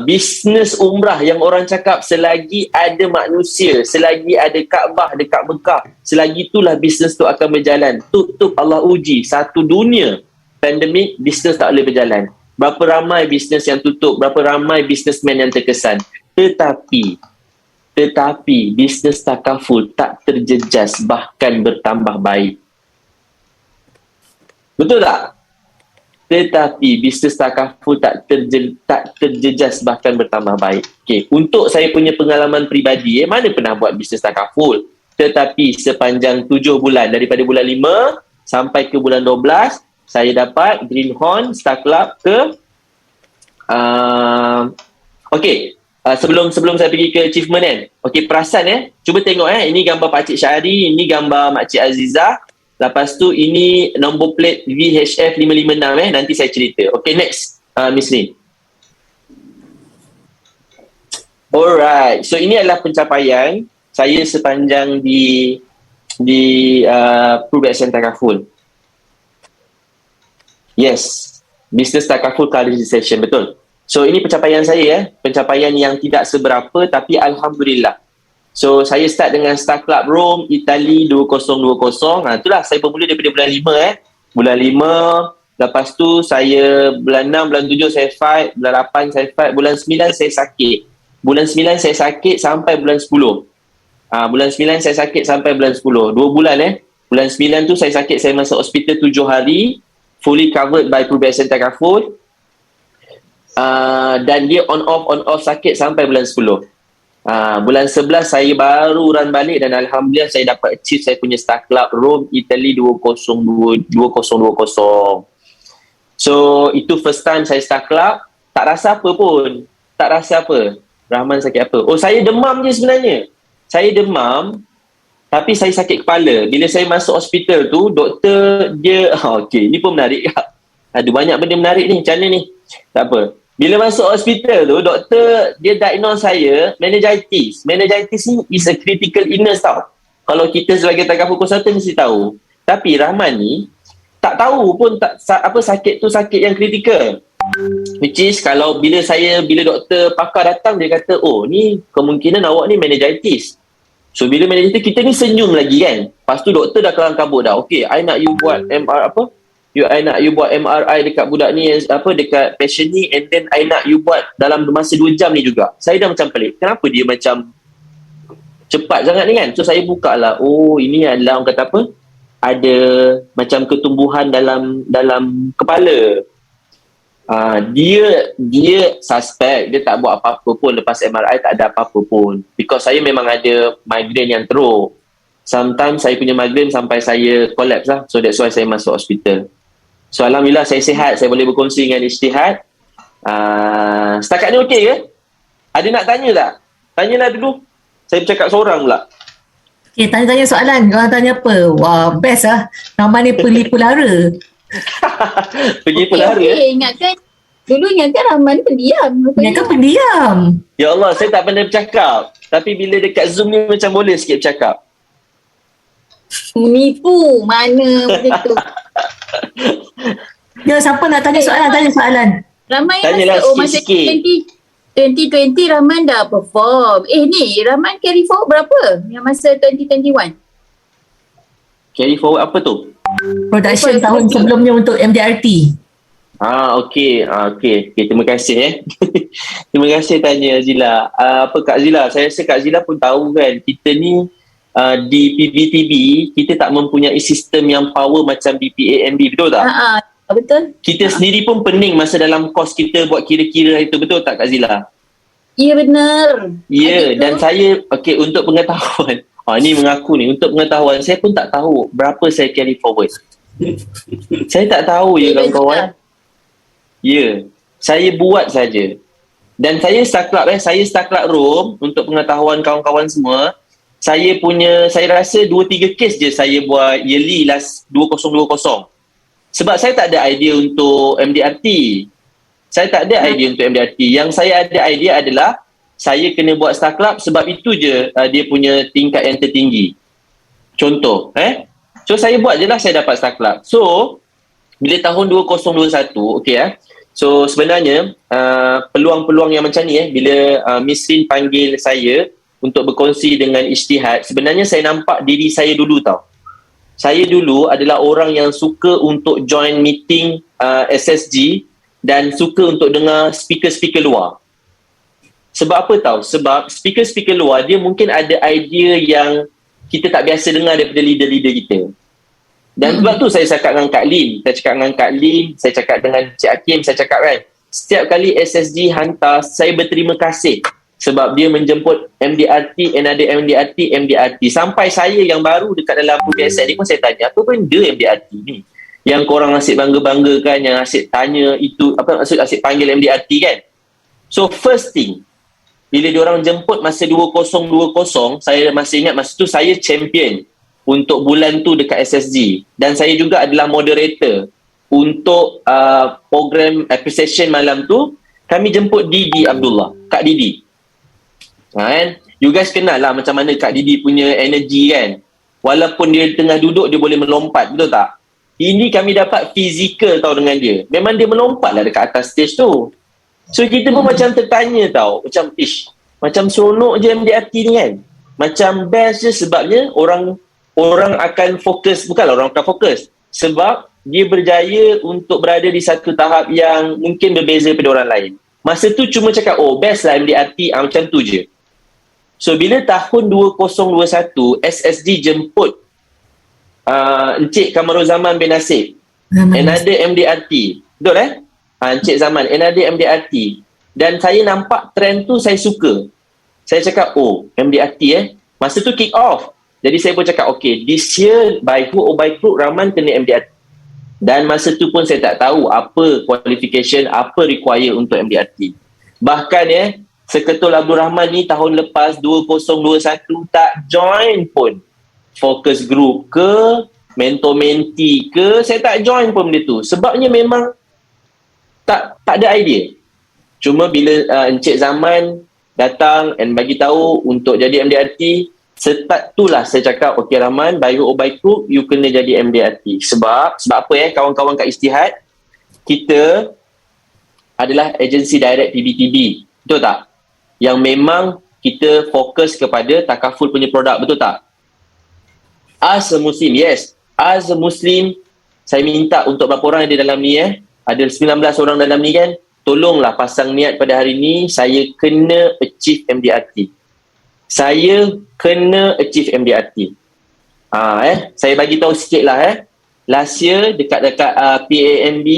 Bisnes umrah yang orang cakap selagi ada manusia, selagi ada Kaabah dekat Mekah, selagi itulah bisnes tu akan berjalan. Tutup Allah uji satu dunia pandemik, bisnes tak boleh berjalan. Berapa ramai bisnes yang tutup, berapa ramai bisnesmen yang terkesan. Tetapi bisnes Takaful tak terjejas, bahkan bertambah baik. Betul tak? Tetapi bisnes Takaful tak terjejas, bahkan bertambah baik. Okay. Untuk saya punya pengalaman peribadi, mana pernah buat bisnes Takaful. Tetapi sepanjang 7 bulan, daripada bulan 5 sampai ke bulan 12, saya dapat Greenhorn Star Club ke sebelum saya pergi ke achievement kan. Okey, perasan cuba tengok ini gambar Pakcik Syahri, ini gambar Makcik Azizah. Lepas tu ini nombor plate VHF 556 nanti saya cerita. Okey, next Miss Lin. Alright, so ini adalah pencapaian saya sepanjang di Prove Action Takaful. Yes, Business Takaful Currency Session, betul. So ini pencapaian saya pencapaian yang tidak seberapa, tapi Alhamdulillah. So saya start dengan Star Club Rome, Itali 2020. Itulah saya bermula daripada bulan 5 Bulan 5, lepas tu saya bulan 6, bulan 7 saya fight, bulan 8 saya fight, bulan 9 saya sakit. Bulan 9 saya sakit sampai bulan 10. Bulan 9 saya sakit sampai bulan 10. 2 bulan Bulan 9 tu saya sakit, saya masuk hospital 7 hari, fully covered by Probation Takaful. Dan dia on off sakit sampai bulan 10. Bulan 11 saya baru run balik, dan Alhamdulillah saya dapat achieve saya punya Star Club Rome Italy 2020. So itu first time saya Star Club. Tak rasa apa pun. Rahman sakit apa? Oh, saya demam je sebenarnya. Saya demam, tapi saya sakit kepala. Bila saya masuk hospital tu, doktor dia okey, ni pun menarik. Ada banyak benda menarik ni. Macam mana ni? Tak apa. Bila masuk hospital tu, doktor dia diagnose saya meningitis. Meningitis ni is a critical illness tau. Kalau kita sebagai Takaful Consultant mesti tahu. Tapi Rahman ni tak tahu pun sakit tu sakit yang kritikal. Which is bila doktor pakar datang, dia kata, oh ni kemungkinan awak ni meningitis. So bila meningitis kita ni senyum lagi kan. Lepas tu doktor dah kelang kabut dah. Okay, I nak you buat I nak you buat MRI dekat budak ni, dekat patient ni, and then I nak you buat dalam masa 2 jam ni juga. Saya dah macam pelik. Kenapa dia macam cepat sangat ni kan? So saya buka lah. Oh, ini adalah orang kata ada macam ketumbuhan dalam kepala. Dia suspect, dia tak buat apa-apa pun. Lepas MRI tak ada apa-apa pun. Because saya memang ada migraine yang teruk. Sometimes saya punya migraine sampai saya collapse lah. So that's why saya masuk hospital. So Alhamdulillah saya sihat, saya boleh berkongsi dengan Ijtihad. Setakat ni okey ke? Ada nak tanya tak? Tanyalah dulu. Saya bercakap seorang pula. Okay, tanya-tanya soalan. Orang tanya apa? Wah, best lah. Nama ni Perli Pulara. Pergi pelara. Ingatkan Rahman pendiam. Ingatkan pendiam. Ya Allah, saya tak pandai bercakap. Tapi bila dekat Zoom ni macam boleh sikit bercakap. Menipu. Mana begitu. Ya, siapa nak tanya soalan? Tanya soalan. Rahman Tanyalah masa sikit-sikit. 2020 Rahman dah perform. Ni Rahman carry forward berapa? Yang masa 2021? Carry forward apa tu? Production tahun sebelumnya untuk MDRT. Okey. Terima kasih Terima kasih tanya Zila. Apa Kak Zila? Saya rasa Kak Zila pun tahu kan, kita ni di PBTB kita tak mempunyai sistem yang power macam BPAMB, betul tak? Betul. Kita sendiri pun pening masa dalam kos kita buat kira-kira itu, betul tak Kak Zila? Ya benar. Ya, dan saya untuk pengetahuan. Ni mengaku ni, untuk pengetahuan saya pun tak tahu berapa saya carry forward. Saya tak tahu kawan-kawan. Ya, saya buat saja. Dan saya start club room untuk pengetahuan kawan-kawan semua. Saya rasa 2-3 kes je saya buat yearly last 2020. Sebab saya tak ada idea untuk MDRT. Yang saya ada idea adalah saya kena buat start club, sebab itu je dia punya tingkat yang tertinggi. Contoh, So saya buat je lah, saya dapat start club. So, bila tahun 2021, so sebenarnya peluang-peluang yang macam ni bila Miss Rin panggil saya untuk berkongsi dengan Ijtihad, sebenarnya saya nampak diri saya dulu tau. Saya dulu adalah orang yang suka untuk join meeting SSG dan suka untuk dengar speaker-speaker luar. Sebab apa tau? Sebab speaker-speaker luar dia mungkin ada idea yang kita tak biasa dengar daripada leader-leader kita. Dan sebab tu saya cakap dengan Kak Lin, saya cakap dengan Cik Hakim, saya cakap kan, setiap kali SSG hantar, saya berterima kasih sebab dia menjemput MDRT, MDRT. Sampai saya yang baru dekat dalam PSN ni pun saya tanya, apa benda MDRT ni? Yang korang asyik bangga-banggakan, yang asyik tanya itu, asyik panggil MDRT kan? So first thing, bila diorang jemput masa 2020, saya masih ingat masa tu saya champion untuk bulan tu dekat SSG, dan saya juga adalah moderator untuk program appreciation malam tu. Kami jemput Didi Abdullah, Kak Didi. Kan? You guys kenal lah macam mana Kak Didi punya energy kan. Walaupun dia tengah duduk, dia boleh melompat, betul tak? Ini kami dapat fizikal tau dengan dia. Memang dia melompat lah dekat atas stage tu. So kita pun macam tertanya tau, macam seronok je MDRT ni kan. Macam best je, sebabnya orang akan fokus, bukanlah orang akan fokus, sebab dia berjaya untuk berada di satu tahap yang mungkin berbeza daripada orang lain. Masa tu cuma cakap, best lah MDRT, macam tu je. So bila tahun 2021 SSG jemput Encik Kamaruzaman bin Nasib, another MDRT, betul Encik Zaman, another MDRT, dan saya nampak trend tu, saya suka. Saya cakap, MDRT masa tu kick off. Jadi saya pun cakap, this year by hook or by crook Rahman kena MDRT. Dan masa tu pun saya tak tahu apa qualification, apa require untuk MDRT. Bahkan Seketul Abdul Rahman ni tahun lepas 2021 tak join pun focus group ke mentor-mentee ke, saya tak join pun benda tu. Sebabnya memang tak ada idea. Cuma bila Encik Zaman datang and bagi tahu untuk jadi MDRT, start tu lah saya cakap, Rahman, by hook or by crook you kena jadi MDRT. Sebab apa kawan-kawan kat Ijtihad, kita adalah agensi direct PBTB, betul tak? Yang memang kita fokus kepada takaful punya produk, betul tak? As a Muslim, yes, as a Muslim, saya minta untuk berapa orang ada dalam ni ada 19 orang dalam ni kan, tolonglah pasang niat pada hari ni, saya kena achieve MDRT. Saya kena achieve MDRT. Saya bagi tahu sikit lah last year dekat PAMB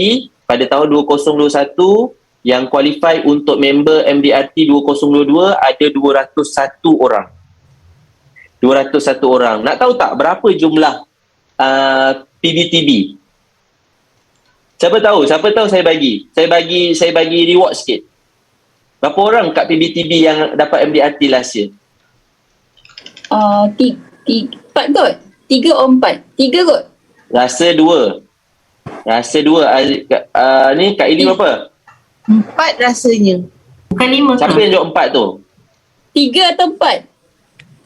pada tahun 2021 yang qualify untuk member MDRT 2022 ada 201 orang. 201 orang. Nak tahu tak berapa jumlah PBTB? Siapa tahu saya bagi. Saya bagi reward sikit. Berapa orang kat PBTB yang dapat MDRT last year? 4 kot. 3 or 4? 3 kot. Rasa 2. Ni Kak Ili berapa? 4 rasanya. Bukan 5 ke? Siapa yang jawab 4 tu? 3 atau 4?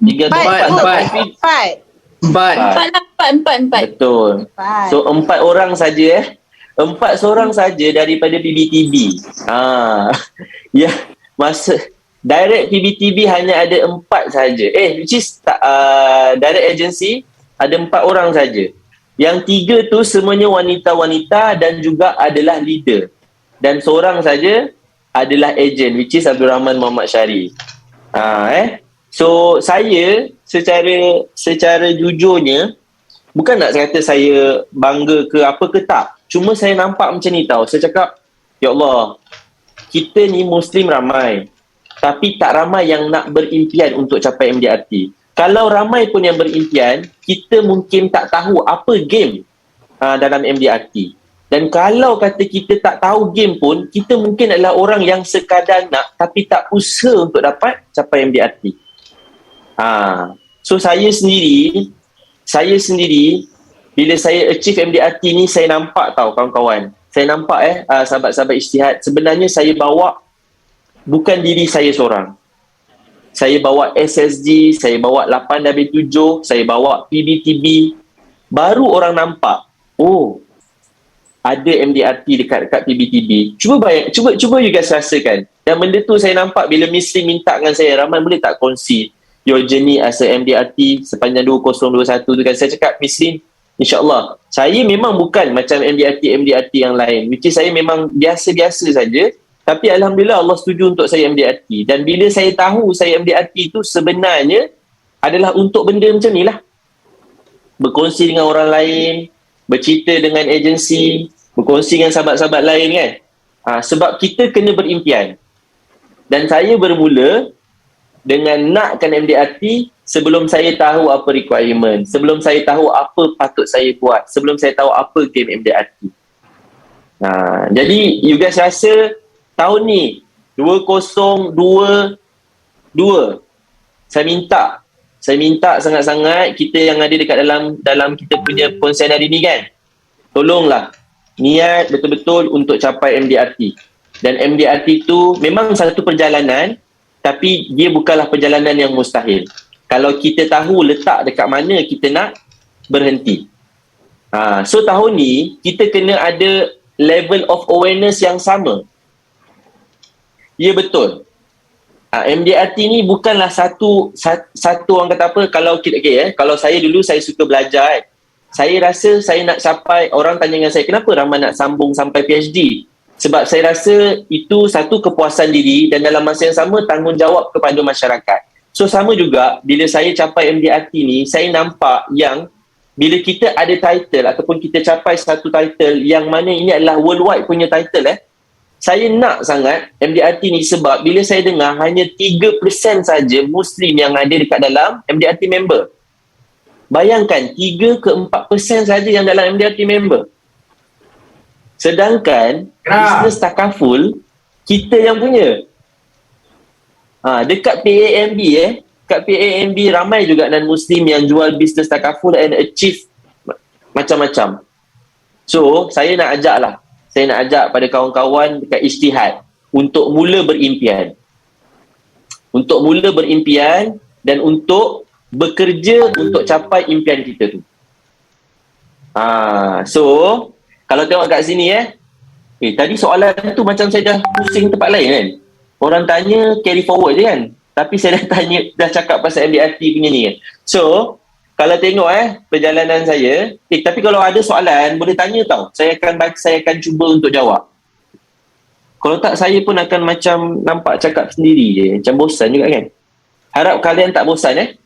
3 atau 4? 4. Betul. 4. So 4 orang saja 4 seorang saja daripada PBTB. Ya, masa direct PBTB hanya ada 4 saja. Which is direct agency ada 4 orang saja. Yang 3 tu semuanya wanita-wanita dan juga adalah leader. Dan seorang saja adalah ejen, which is Abdul Rahman Muhammad Syari. So saya secara jujurnya bukan nak kata saya bangga ke apa ke tak. Cuma saya nampak macam ni tau. Saya cakap, ya Allah, kita ni Muslim ramai. Tapi tak ramai yang nak berimpian untuk capai MDRT. Kalau ramai pun yang berimpian, kita mungkin tak tahu apa game dalam MDRT. Dan kalau kata kita tak tahu game pun, kita mungkin adalah orang yang sekadar nak tapi tak usaha untuk dapat capai MDRT. So saya sendiri bila saya achieve MDRT ni, saya nampak tau kawan-kawan. Saya nampak sahabat-sahabat Ijtihad, sebenarnya saya bawa bukan diri saya seorang. Saya bawa SSG, saya bawa 8W7, saya bawa PBTB. Baru orang nampak, oh, ada MDRT dekat PBTB. Cuba you guys rasakan. Yang benda tu saya nampak bila Misri minta dengan saya, Rahman boleh tak kongsi your journey as a MDRT sepanjang 2021 tu kan. Saya cakap, Misri, InsyaAllah. Saya memang bukan macam MDRT yang lain. Which is saya memang biasa-biasa saja. Tapi Alhamdulillah Allah setuju untuk saya MDRT. Dan bila saya tahu saya MDRT tu sebenarnya adalah untuk benda macam ni lah. Berkongsi dengan orang lain, bercerita dengan agensi, berkongsi dengan sahabat-sahabat lain kan. Sebab kita kena berimpian. Dan saya bermula dengan nakkan MDRT sebelum saya tahu apa requirement, sebelum saya tahu apa patut saya buat, sebelum saya tahu apa game MDRT. Jadi you guys rasa tahun ni 2022 saya minta sangat-sangat kita yang ada dekat dalam kita punya konsen hari ni kan, tolonglah niat betul-betul untuk capai MDRT. Dan MDRT tu memang satu perjalanan, tapi dia bukanlah perjalanan yang mustahil kalau kita tahu letak dekat mana kita nak berhenti. So tahun ni kita kena ada level of awareness yang sama. Ya betul. MDRT ni bukanlah satu orang kata apa, kalau kita kalau saya dulu saya suka belajar kan. Saya rasa saya nak capai, orang tanya dengan saya, kenapa Rahman nak sambung sampai PhD? Sebab saya rasa itu satu kepuasan diri dan dalam masa yang sama tanggungjawab kepada masyarakat. So sama juga bila saya capai MDRT ni, saya nampak yang bila kita ada title ataupun kita capai satu title yang mana ini adalah worldwide punya title saya nak sangat MDRT ni sebab bila saya dengar hanya 3% saja Muslim yang ada dekat dalam MDRT member. Bayangkan 3 ke 4% saja yang dalam MDRT member. Sedangkan bisnes takaful kita yang punya. Dekat PAMB kat PAMB ramai juga non-Muslim yang jual bisnes takaful and achieve macam-macam. So saya nak ajak pada kawan-kawan dekat Ijtihad untuk mula berimpian. Untuk mula berimpian dan untuk bekerja untuk capai impian kita tu. So kalau tengok kat sini tadi soalan tu macam saya dah pusing tempat lain kan. Orang tanya carry forward je kan. Tapi saya dah cakap pasal MDRT punya ni kan. So kalau tengok perjalanan saya, tapi kalau ada soalan boleh tanya tau. Saya akan cuba untuk jawab. Kalau tak saya pun akan macam nampak cakap sendiri je, macam bosan juga kan. Harap kalian tak bosan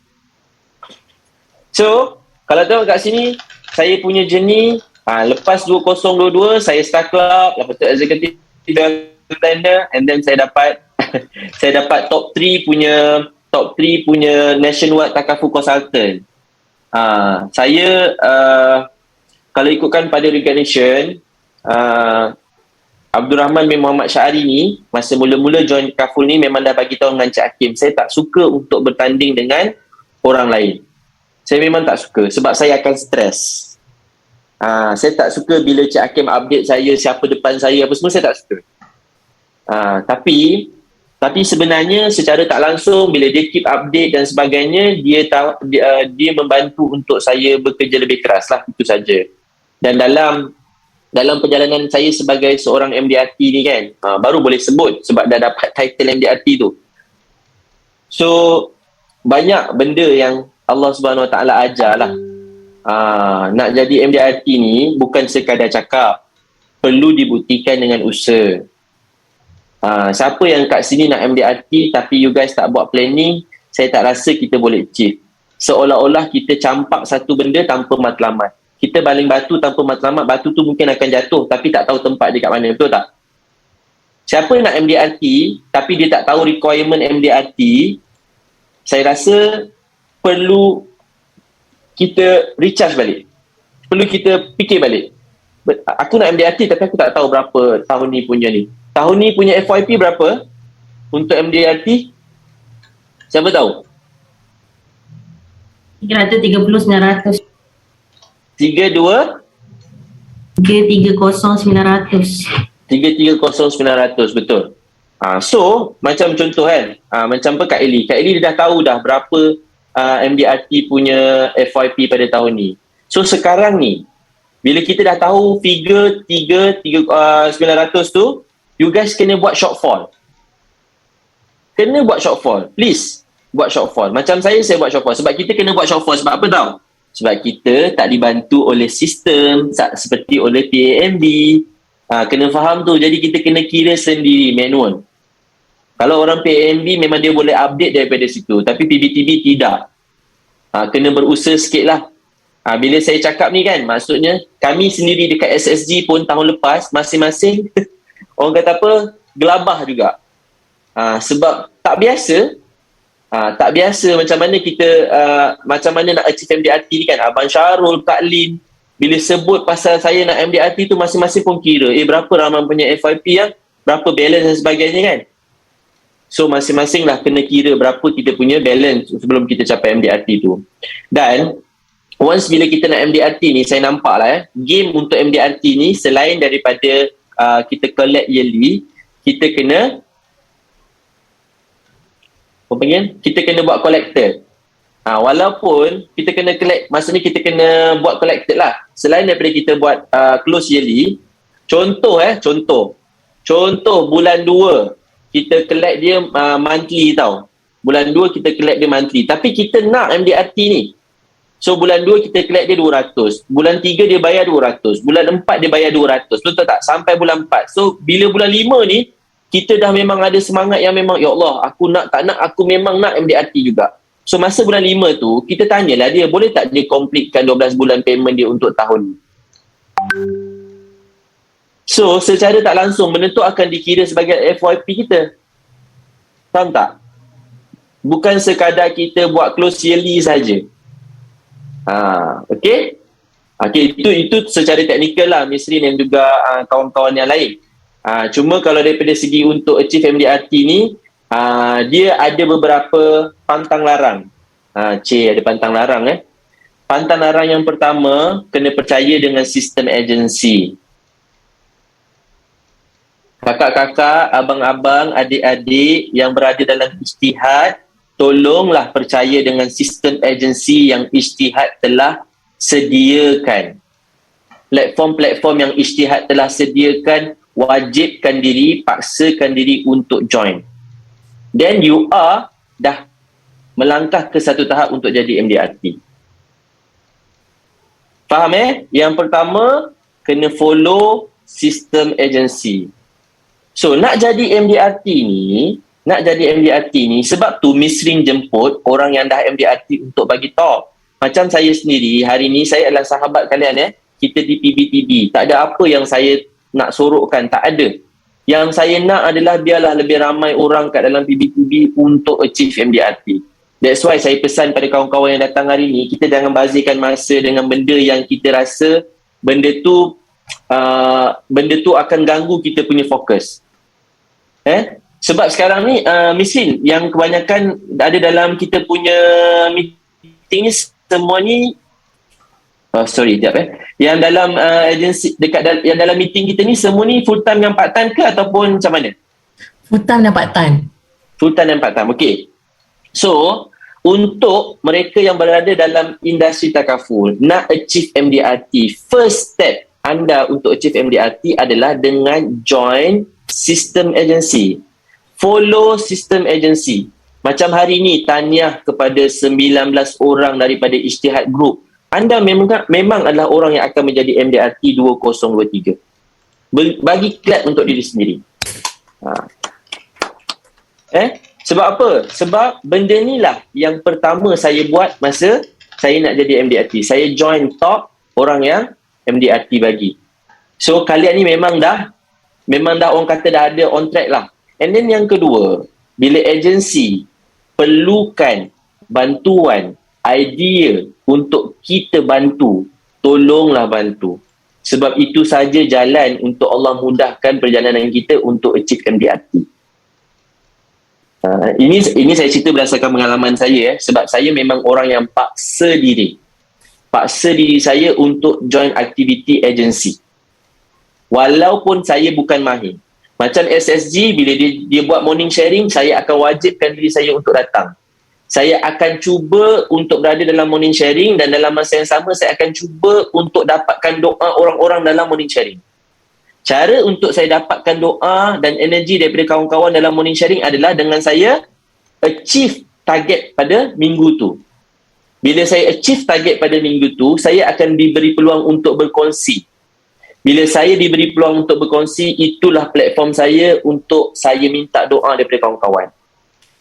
So, kalau tengok kat sini, saya punya journey lepas 2022 saya start club, lepas tu executive tender, and then saya dapat top 3 punya nationwide takaful consultant. Saya kalau ikutkan pada recognition Abdul Rahman bin Muhammad Syari ni masa mula-mula join takaful ni memang dah bagi tahu dengan Cik Hakim, saya tak suka untuk bertanding dengan orang lain. Saya memang tak suka sebab saya akan stres. Saya tak suka bila Cik Hakim update saya siapa depan saya apa semua, saya tak suka. Tapi sebenarnya secara tak langsung bila dia keep update dan sebagainya, dia membantu untuk saya bekerja lebih keras lah, itu saja. Dan dalam perjalanan saya sebagai seorang MDRT ni kan, baru boleh sebut sebab dah dapat title MDRT tu. So banyak benda yang Allah Subhanahu Wa Taala ajar lah. nak jadi MDRT ni bukan sekadar cakap, perlu dibuktikan dengan usaha. Siapa yang kat sini nak MDRT tapi you guys tak buat planning, saya tak rasa kita boleh achieve. Seolah-olah kita campak satu benda tanpa matlamat. Kita baling batu tanpa matlamat, batu tu mungkin akan jatuh tapi tak tahu tempat dia kat mana, betul tak? Siapa nak MDRT tapi dia tak tahu requirement MDRT, saya rasa perlu kita recharge balik. Perlu kita fikir balik. Aku nak MDRT tapi aku tak tahu berapa tahun ni punya ni. Tahun ni punya FYP berapa untuk MDRT? Siapa tahu? 330,900. 32? 330,900. 330,900, betul. So, macam contoh kan, macam apa Kak Eli dia dah tahu dah berapa MDRT punya FYP pada tahun ni. So, sekarang ni, bila kita dah tahu figure 3,900 tu, you guys kena buat shortfall. Kena buat shortfall. Please, buat shortfall. Macam saya buat shortfall. Sebab kita kena buat shortfall. Sebab apa tau? Sebab kita tak dibantu oleh sistem seperti oleh PAMB. Kena faham tu. Jadi kita kena kira sendiri manual. Kalau orang PAMB memang dia boleh update daripada situ. Tapi PBTB tidak. Kena berusaha sikit lah. Bila saya cakap ni kan, maksudnya kami sendiri dekat SSG pun tahun lepas, masing-masing orang kata apa, gelabah juga. Sebab tak biasa. Tak biasa macam mana kita macam mana nak achieve MDRT ni kan. Abang Syarul, Kak Lin, bila sebut pasal saya nak MDRT tu masing-masing pun kira berapa Rahman punya FYP yang berapa balance dan sebagainya kan. So masing-masing lah kena kira berapa kita punya balance sebelum kita capai MDRT tu. Dan once bila kita nak MDRT ni, saya nampak lah game untuk MDRT ni selain daripada kita collect yearly, kita kena kita kena buat collector. Walaupun kita kena collect, maksudnya kita kena buat collected lah. Selain daripada kita buat close yearly, contoh bulan 2 kita collect dia monthly tau. Bulan 2 kita collect dia monthly. Tapi kita nak MDRT ni. So bulan 2 kita collect dia 200. Bulan 3 dia bayar 200. Bulan 4 dia bayar 200. Betul tak? Sampai bulan 4. So bila bulan 5 ni, kita dah memang ada semangat yang memang, ya Allah, aku nak tak nak, aku memang nak MDRT juga. So masa bulan 5 tu, kita tanyalah dia, boleh tak dia completekan 12 bulan payment dia untuk tahun ni? So secara tak langsung, benda tu akan dikira sebagai FYP kita. Faham tak? Bukan sekadar kita buat close yearly saja. Okay, itu secara teknikal lah, Miss Rin dan juga kawan-kawan yang lain. Cuma kalau daripada segi untuk achieve MDRT ni, dia ada beberapa pantang larang. Ada pantang larang Pantang larang yang pertama, kena percaya dengan sistem agensi. Kakak-kakak, abang-abang, adik-adik yang berada dalam ijtihad, tolonglah percaya dengan sistem agensi yang ijtihad telah sediakan. Platform-platform yang ijtihad telah sediakan, wajibkan diri, paksakan diri untuk join. Then you are dah melangkah ke satu tahap untuk jadi MDRT. Faham Yang pertama, kena follow sistem agensi. So nak jadi MDRT ni, sebab tu Miss Rin jemput orang yang dah MDRT untuk bagi talk. Macam saya sendiri, hari ni saya adalah sahabat kalian kita di PBTB. Tak ada apa yang saya nak sorokkan, tak ada. Yang saya nak adalah biarlah lebih ramai orang kat dalam PBTB untuk achieve MDRT. That's why saya pesan pada kawan-kawan yang datang hari ni, kita jangan bazirkan masa dengan benda yang kita rasa benda tu akan ganggu kita punya fokus. Sebab sekarang ni Miss Rin, yang kebanyakan ada dalam kita punya meeting ni, semua ni yang dalam agensi yang dalam meeting kita ni semua ni full time dan part time ke ataupun macam mana? Full time dan part time. Full time dan part time. Okey. So, untuk mereka yang berada dalam industri takaful nak achieve MDRT, first step anda untuk achieve MDRT adalah dengan join sistem agensi. Follow sistem agensi. Macam hari ni, tahniah kepada 19 orang daripada Ijtihad Group. anda memang adalah orang yang akan menjadi MDRT 2023. Bagi clap untuk diri sendiri. Sebab apa? Sebab benda ni lah yang pertama saya buat masa saya nak jadi MDRT. Saya join top orang yang MDRT bagi. So kalian ni memang dah orang kata dah ada on track lah. And then yang kedua, bila agensi perlukan bantuan, idea untuk kita bantu, tolonglah bantu. Sebab itu saja jalan untuk Allah mudahkan perjalanan kita untuk achieve MDRT. Ini saya cerita berdasarkan pengalaman saya. Sebab saya memang orang yang paksa diri saya untuk join aktiviti agensi. Walaupun saya bukan mahir. Macam SSG, bila dia buat morning sharing, saya akan wajibkan diri saya untuk datang. Saya akan cuba untuk berada dalam morning sharing, dan dalam masa yang sama saya akan cuba untuk dapatkan doa orang-orang dalam morning sharing. Cara untuk saya dapatkan doa dan energi daripada kawan-kawan dalam morning sharing adalah dengan saya achieve target pada minggu tu. Bila saya achieve target pada minggu tu, saya akan diberi peluang untuk berkongsi. Bila saya diberi peluang untuk berkongsi, itulah platform saya untuk saya minta doa daripada kawan-kawan.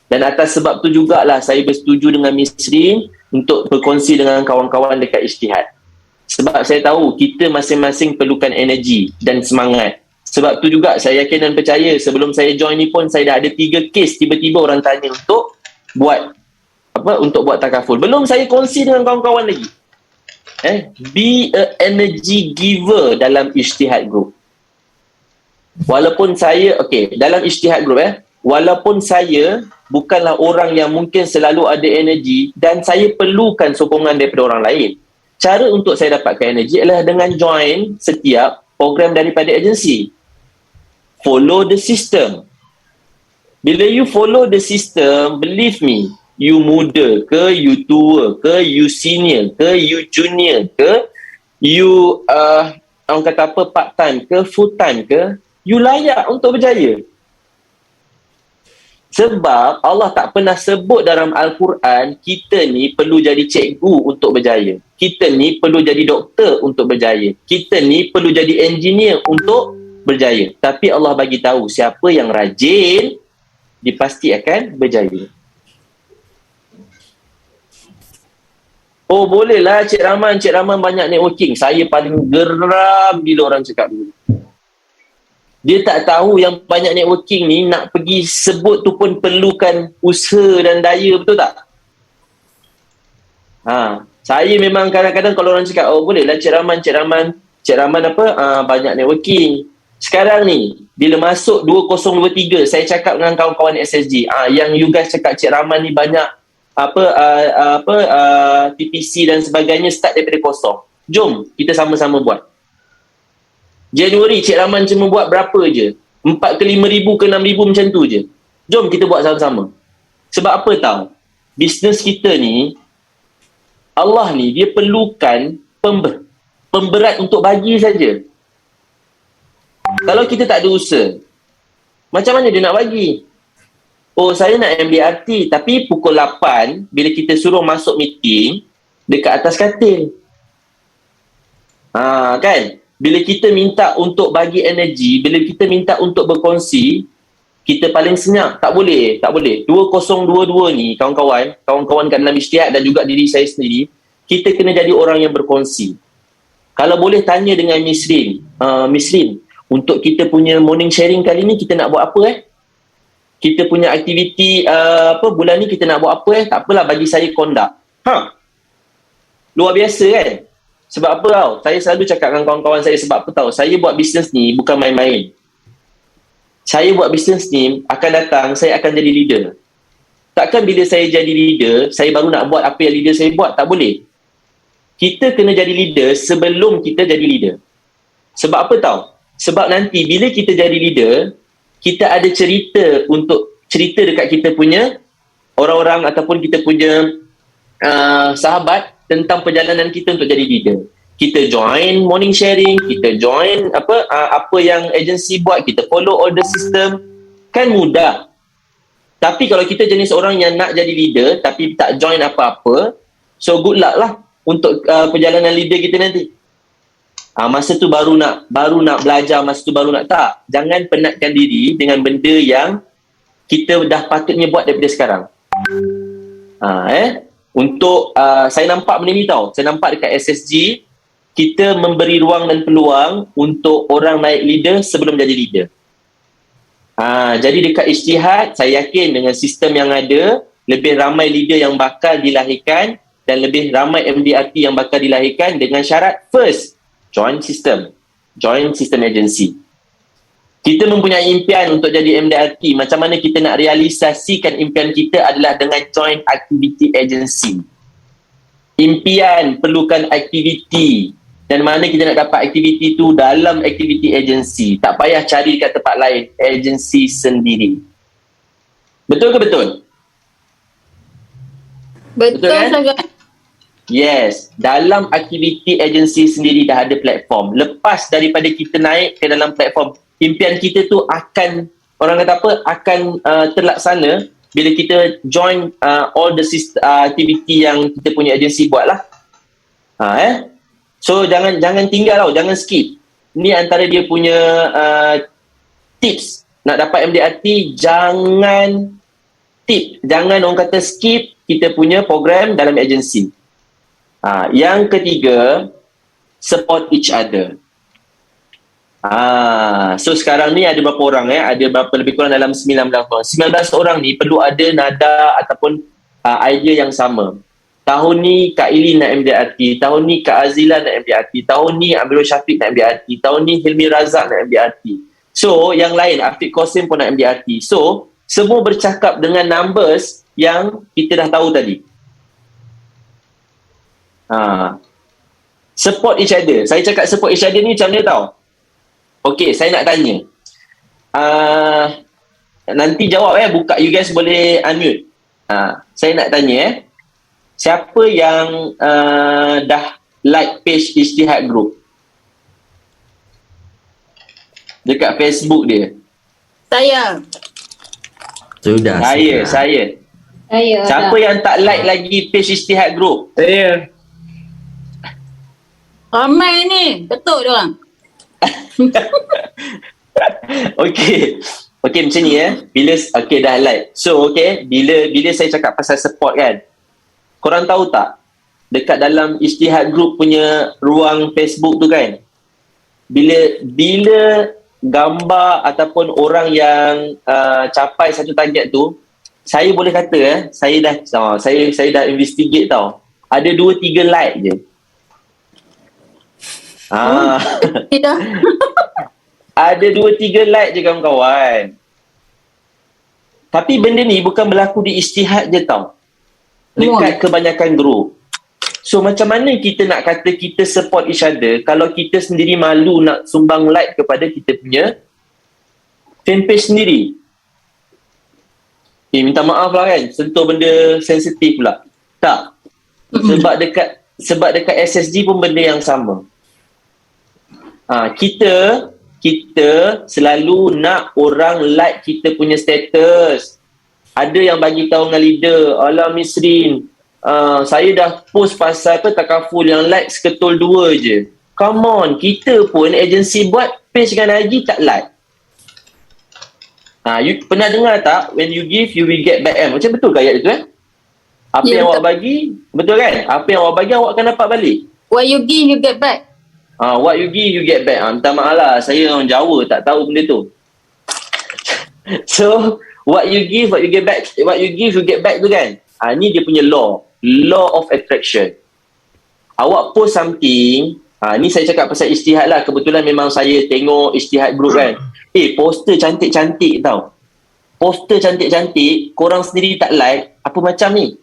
Dan atas sebab tu jugalah saya bersetuju dengan Miss Rin untuk berkongsi dengan kawan-kawan dekat Ijtihad. Sebab saya tahu kita masing-masing perlukan energi dan semangat. Sebab tu juga saya yakin dan percaya sebelum saya join ni pun saya dah ada 3 kes tiba-tiba orang tanya untuk buat takaful. Belum saya kongsi dengan kawan-kawan lagi. Be a energy giver dalam Ijtihad group. Walaupun saya dalam Ijtihad group walaupun saya bukanlah orang yang mungkin selalu ada energi dan saya perlukan sokongan daripada orang lain. Cara untuk saya dapatkan energi adalah dengan join setiap program daripada agensi. Follow the system. Bila you follow the system, believe me, you muda ke, you tua ke, you senior ke, you junior ke, you orang kata apa, part time ke, full time ke, you layak untuk berjaya. Sebab Allah tak pernah sebut dalam Al-Quran kita ni perlu jadi cikgu untuk berjaya. Kita ni perlu jadi doktor untuk berjaya. Kita ni perlu jadi engineer untuk berjaya. Tapi Allah bagi tahu siapa yang rajin, dia pasti akan berjaya. Oh bolehlah Cik Rahman banyak networking. Saya paling geram bila orang cakap dulu. Dia tak tahu yang banyak networking ni nak pergi sebut tu pun perlukan usaha dan daya, betul tak? Saya memang kadang-kadang kalau orang cakap, oh bolehlah Cik Rahman banyak networking. Sekarang ni bila masuk 2023 saya cakap dengan kawan-kawan SSG, yang you guys cakap Cik Rahman ni banyak TPC dan sebagainya, start daripada kosong. Jom kita sama-sama buat. Januari Cik Rahman cuma buat berapa je? 4 ke 5 ribu ke 6 ribu macam tu je. Jom kita buat sama-sama. Sebab apa tahu? Bisnes kita ni, Allah ni dia perlukan pemberat untuk bagi saja. Kalau kita tak ada usaha, macam mana dia nak bagi? Oh saya nak MDRT, tapi pukul 8 bila kita suruh masuk meeting dekat atas katil. Kan? Bila kita minta untuk bagi energi, bila kita minta untuk berkongsi, kita paling senyap. Tak boleh. 2022 ni, kawan-kawan kat dalam Ijtihad dan juga diri saya sendiri, kita kena jadi orang yang berkongsi. Kalau boleh tanya dengan Miss Rin, untuk kita punya morning sharing kali ni, kita nak buat apa Kita punya aktiviti bulan ni kita nak buat apa Tak apalah, bagi saya conduct. Luar biasa kan? Sebab apa tau? Saya selalu cakap dengan kawan-kawan saya, sebab apa tahu? Saya buat bisnes ni bukan main-main. Saya buat bisnes ni akan datang, saya akan jadi leader. Takkan bila saya jadi leader, saya baru nak buat apa yang leader saya buat? Tak boleh. Kita kena jadi leader sebelum kita jadi leader. Sebab apa tahu? Sebab nanti bila kita jadi leader, kita ada cerita dekat kita punya orang-orang ataupun kita punya sahabat tentang perjalanan kita untuk jadi leader. Kita join morning sharing, kita join apa yang agensi buat, kita follow all the system, kan mudah. Tapi kalau kita jenis orang yang nak jadi leader tapi tak join apa-apa, so good luck lah. untuk perjalanan leader kita nanti. Masa tu baru nak belajar, masa tu baru nak tak. Jangan penatkan diri dengan benda yang kita dah patutnya buat daripada sekarang. Untuk saya nampak benda ni tau. Saya nampak dekat SSG, kita memberi ruang dan peluang untuk orang naik leader sebelum jadi leader. Jadi dekat Ijtihad, saya yakin dengan sistem yang ada, lebih ramai leader yang bakal dilahirkan dan lebih ramai MDRT yang bakal dilahirkan dengan syarat first, join system agency. Kita mempunyai impian untuk jadi MDRT. Macam mana kita nak realisasikan impian kita adalah dengan join activity agency. Impian perlukan aktiviti. Dan mana kita nak dapat aktiviti tu dalam activity agency. Tak payah cari kat tempat lain. Agency sendiri. Betul ke betul? Betul kan? sangat. Yes. Dalam activity agency sendiri dah ada platform. Lepas daripada kita naik ke dalam platform, impian kita tu akan, orang kata apa, akan terlaksana bila kita join all the activity yang kita punya agency buat lah. So jangan tinggal tau, jangan skip. Ni antara dia punya tips. Nak dapat MDRT, jangan orang kata skip kita punya program dalam agency. Yang ketiga, support each other. So sekarang ni ada berapa orang Ada berapa, lebih kurang dalam 19 orang. 19 orang ni perlu ada nada ataupun idea yang sama. Tahun ni Kak Ili nak MDRT, tahun ni Kak Azila nak MDRT, tahun ni Amirul Syafiq nak MDRT, tahun ni Hilmi Razak nak MDRT. So yang lain, Afiq Qasim pun nak MDRT. So semua bercakap dengan numbers yang kita dah tahu tadi. Support each other. Saya cakap support each other ni macam mana tau? Okay, saya nak tanya. Nanti jawab buka, you guys boleh unmute. Saya nak tanya siapa yang dah like page Ijtihad Group dekat Facebook dia? Saya. Sudah. Saya. Saya. Siapa yang tak like lagi page Ijtihad Group? Saya. Ramai ni. Betul diorang. Okay, macam ni bila dah like. So bila saya cakap pasal support kan, korang tahu tak dekat dalam Ijtihad Group punya ruang Facebook tu kan, bila gambar ataupun orang yang capai satu target tu, saya boleh kata saya dah investigate tau, ada 2-3 like je. Tidak. Ada 2-3 like je kawan-kawan. Tapi benda ni bukan berlaku di Ijtihad je tau, dekat kebanyakan group. So macam mana kita nak kata kita support each other kalau kita sendiri malu nak sumbang like kepada kita punya fanpage sendiri? Minta maaf lah kan, sentuh benda sensitif pula. Tak. Sebab dekat SSG pun benda yang sama. Kita selalu nak orang like kita punya status. Ada yang bagi tahu dengan leader, "Alah Miss Rin, saya dah post pasal takaful yang like seketul 2 je." Come on, kita pun agensi buat page dengan IG tak like. You pernah dengar tak, when you give you will get back? Macam betul ke ayat itu Apa yang awak bagi, betul kan? Apa yang awak bagi awak akan dapat balik. What you give you get back. What you give, you get back. Minta maaf lah, saya orang Jawa, tak tahu benda tu. So, what you give, what you get back. What you give, you get back tu kan. Ni dia punya law of attraction. Awak post something, ni saya cakap pasal Ijtihad lah. Kebetulan memang saya tengok Ijtihad Group kan. Poster cantik-cantik tau. Poster cantik-cantik, korang sendiri tak like, apa macam ni?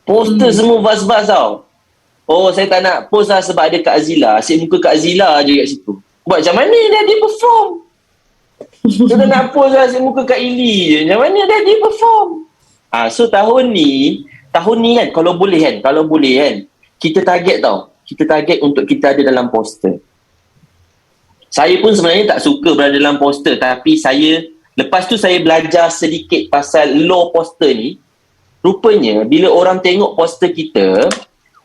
Poster semua bas-bas tau. Oh, saya tak nak post lah sebab ada Kak Azila. Asyik muka Kak Azila je kat situ. Buat macam mana dia perform? Saya tak nak post lah asyik muka Kak Ili je. Macam mana dia perform? So tahun ni kan, kalau boleh kan, kita target tau. Kita target untuk kita ada dalam poster. Saya pun sebenarnya tak suka berada dalam poster, tapi lepas tu saya belajar sedikit pasal law poster ni. rupanya bila orang tengok poster kita,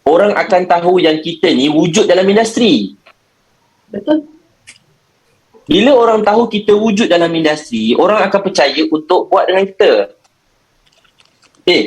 orang akan tahu yang kita ni wujud dalam industri. Betul. Bila orang tahu kita wujud dalam industri, orang akan percaya untuk buat dengan kita.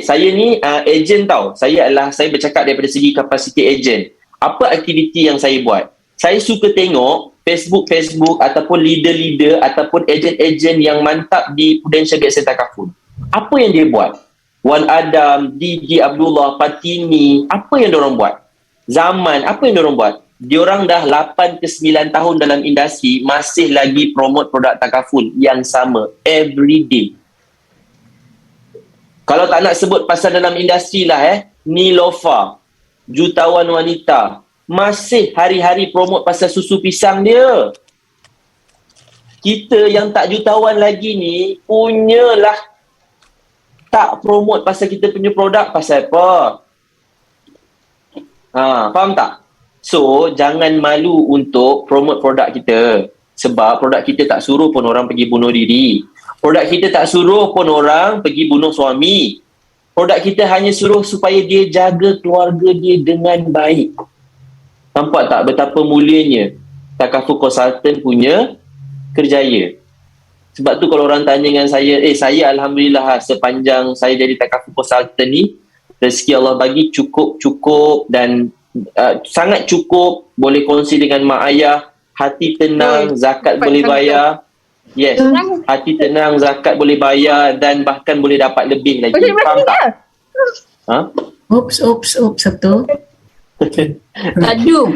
Saya ni agent tau. Saya bercakap daripada segi capacity agent. Apa aktiviti yang saya buat? Saya suka tengok Facebook ataupun leader-leader ataupun agent-agent yang mantap di Prudential BSN Takaful. Apa yang dia buat? Wan Adam, DJ Abdullah, Fatini, apa yang diorang buat? Zaman, apa yang diorang buat? Diorang dah 8 ke 9 tahun dalam industri, masih lagi promote produk Takaful yang sama every day. Kalau tak nak sebut pasal dalam industri lah Nilofa, jutawan wanita, masih hari-hari promote pasal susu pisang dia. Kita yang tak jutawan lagi ni punyalah tak promote pasal kita punya produk. Pasal apa? Faham tak? So, jangan malu untuk promote produk kita. Sebab produk kita tak suruh pun orang pergi bunuh diri. Produk kita tak suruh pun orang pergi bunuh suami. Produk kita hanya suruh supaya dia jaga keluarga dia dengan baik. Nampak tak betapa mulianya Takaful Consultant punya kerjaya? Sebab tu kalau orang tanya dengan saya, saya Alhamdulillah sepanjang saya jadi Takaful Consultant ni, rezeki Allah bagi cukup dan sangat cukup, boleh kongsi dengan mak ayah, hati tenang, zakat boleh bayar. Yes, hati tenang, zakat boleh bayar dan bahkan boleh dapat lebih lagi. Faham tak? Oops, betul. Aduh.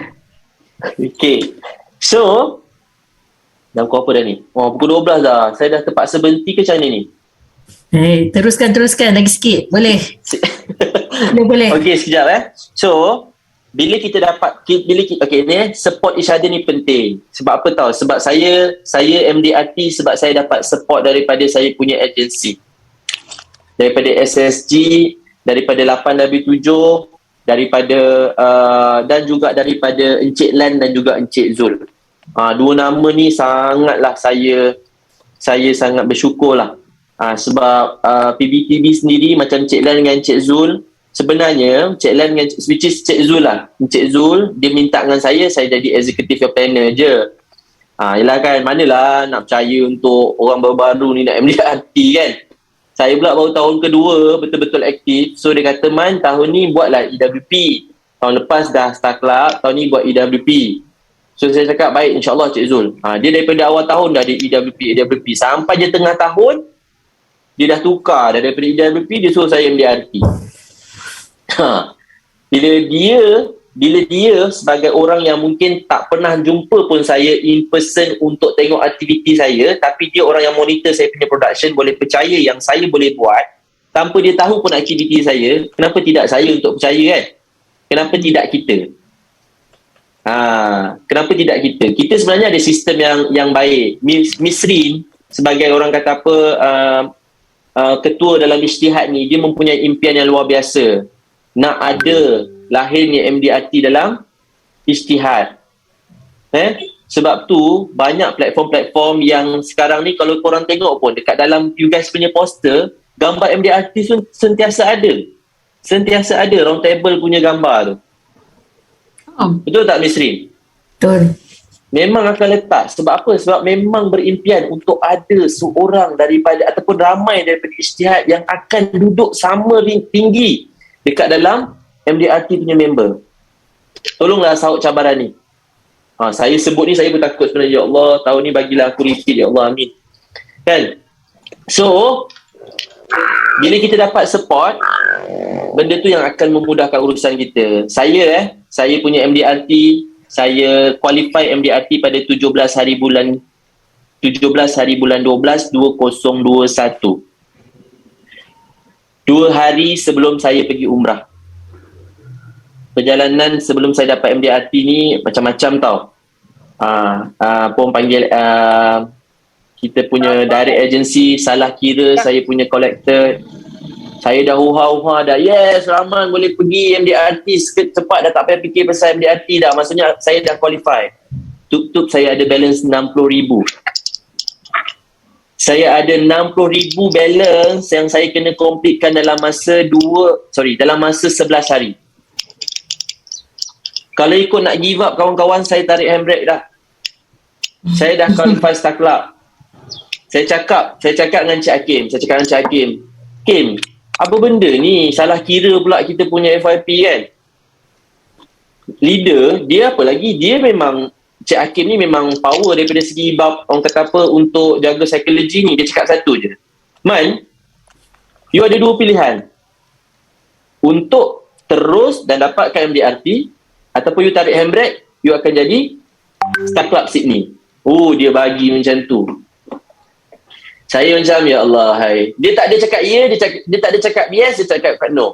Okay. So, dah pukul apa dah ni? Pukul 12 dah. Saya dah terpaksa berhenti ke macam ni? Teruskan. Lagi sikit. Boleh. Boleh. Okay, sekejap So, bila kita dapat support each other ni penting. Sebab apa tahu? Sebab saya MDRT sebab saya dapat support daripada saya punya agensi. Daripada SSG, daripada 8W7, daripada dan juga daripada Encik Lan dan juga Encik Zul. Dua nama ni sangatlah saya sangat bersyukur lah. Sebab PBTB sendiri macam Encik Lan dengan Encik Zul, sebenarnya Encik Lan dengan which is Encik Zul lah. Encik Zul dia minta dengan saya jadi executive planner je. Yelah kan, manalah nak percaya untuk orang baru-baru ni nak MDRT kan. Saya pula baru tahun kedua betul-betul aktif. So dia kata, Man, tahun ni buatlah EWP. Tahun lepas dah Star Club, tahun ni buat EWP. So saya cakap, baik, insyaAllah Cik Zul. Dia daripada awal tahun dah ada EWP. Sampai je tengah tahun, dia dah tukar. Daripada EWP, dia suruh saya MDRT. Bila dia sebagai orang yang mungkin tak pernah jumpa pun saya in person untuk tengok aktiviti saya, tapi dia orang yang monitor saya punya production, boleh percaya yang saya boleh buat tanpa dia tahu pun aktiviti saya, kenapa tidak saya untuk percaya kan? Kenapa tidak kita? Kenapa tidak kita? Kita sebenarnya ada sistem yang baik. Miss Rin sebagai orang kata apa, ketua dalam Ijtihad ni, dia mempunyai impian yang luar biasa. Nak ada lahirnya MDRT dalam Ijtihad. Sebab tu banyak platform-platform yang sekarang ni kalau korang tengok pun dekat dalam you guys punya poster, gambar MDRT sentiasa ada. Sentiasa ada round table punya gambar tu. Betul tak Miss Rin? Betul. Memang akan letak. Sebab apa? Sebab memang berimpian untuk ada seorang daripada ataupun ramai daripada Ijtihad yang akan duduk sama tinggi dekat dalam MDRT punya member. Tolonglah sahut cabaran ni. Saya sebut ni saya pun takut sebenarnya. Ya Allah, tahun ni bagilah aku repeat. Ya Allah, amin. Kan? So, bila kita dapat support, benda tu yang akan memudahkan urusan kita. Saya punya MDRT, saya qualify MDRT pada 17 hari bulan 12 2021. 2 hari sebelum saya pergi umrah. Perjalanan sebelum saya dapat MDRT ni macam-macam tau. Pun panggil kita punya direct agency salah kira saya punya collector. Saya dah uha-uha dah. Yes, Rahman boleh pergi MDRT cepat, dah tak payah fikir pasal MDRT dah. Maksudnya saya dah qualify. Tutup saya ada balance 60,000. Saya ada 60,000 balance yang saya kena completekan dalam masa 11 hari. Kalau ikut nak give up kawan-kawan, saya tarik handbrake dah. Saya dah qualify Star Club. Saya cakap dengan Cik Hakim. Kim, apa benda ni? Salah kira pula kita punya FYP kan? Leader, dia apa lagi? Dia memang, Cik Hakim ni memang power daripada segi orang kata apa, untuk jaga psikologi ni. Dia cakap satu je. Man, you ada 2 pilihan. Untuk terus dan dapatkan MDRT, ataupun you tarik handbrake, you akan jadi Star Club Sydney. Oh, dia bagi macam tu. Saya macam, ya Allah, hai. Dia tak ada cakap ya, dia tak ada cakap yes, dia cakap no.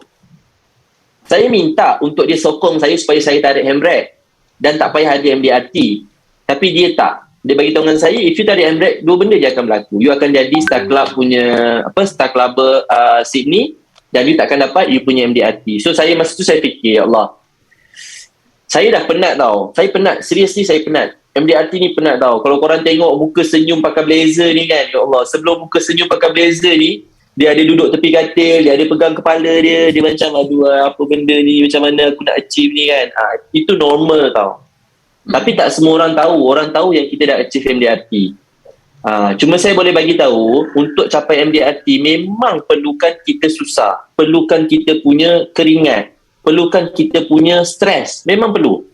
Saya minta untuk dia sokong saya supaya saya tarik handbrake dan tak payah ada MDRT. Tapi dia tak. Dia bagi tahu dengan saya, if you tarik handbrake, 2 benda je akan berlaku. You akan jadi Star Club punya, Star Clubber Sydney, dan you tak akan dapat you punya MDRT. So saya masa tu saya fikir, ya Allah, saya dah penat tau. Saya penat. Seriously saya penat. MDRT ni penat tau. Kalau korang tengok muka senyum pakai blazer ni kan, ya Allah, sebelum muka senyum pakai blazer ni, dia ada duduk tepi katil, dia ada pegang kepala dia macam, aduh, apa benda ni, macam mana aku nak achieve ni kan. Itu normal tau. Tapi tak semua orang tahu. Orang tahu yang kita dah achieve MDRT. Cuma saya boleh bagi tahu, untuk capai MDRT memang perlukan kita susah, perlukan kita punya keringat, perlukan kita punya stres. Memang perlu.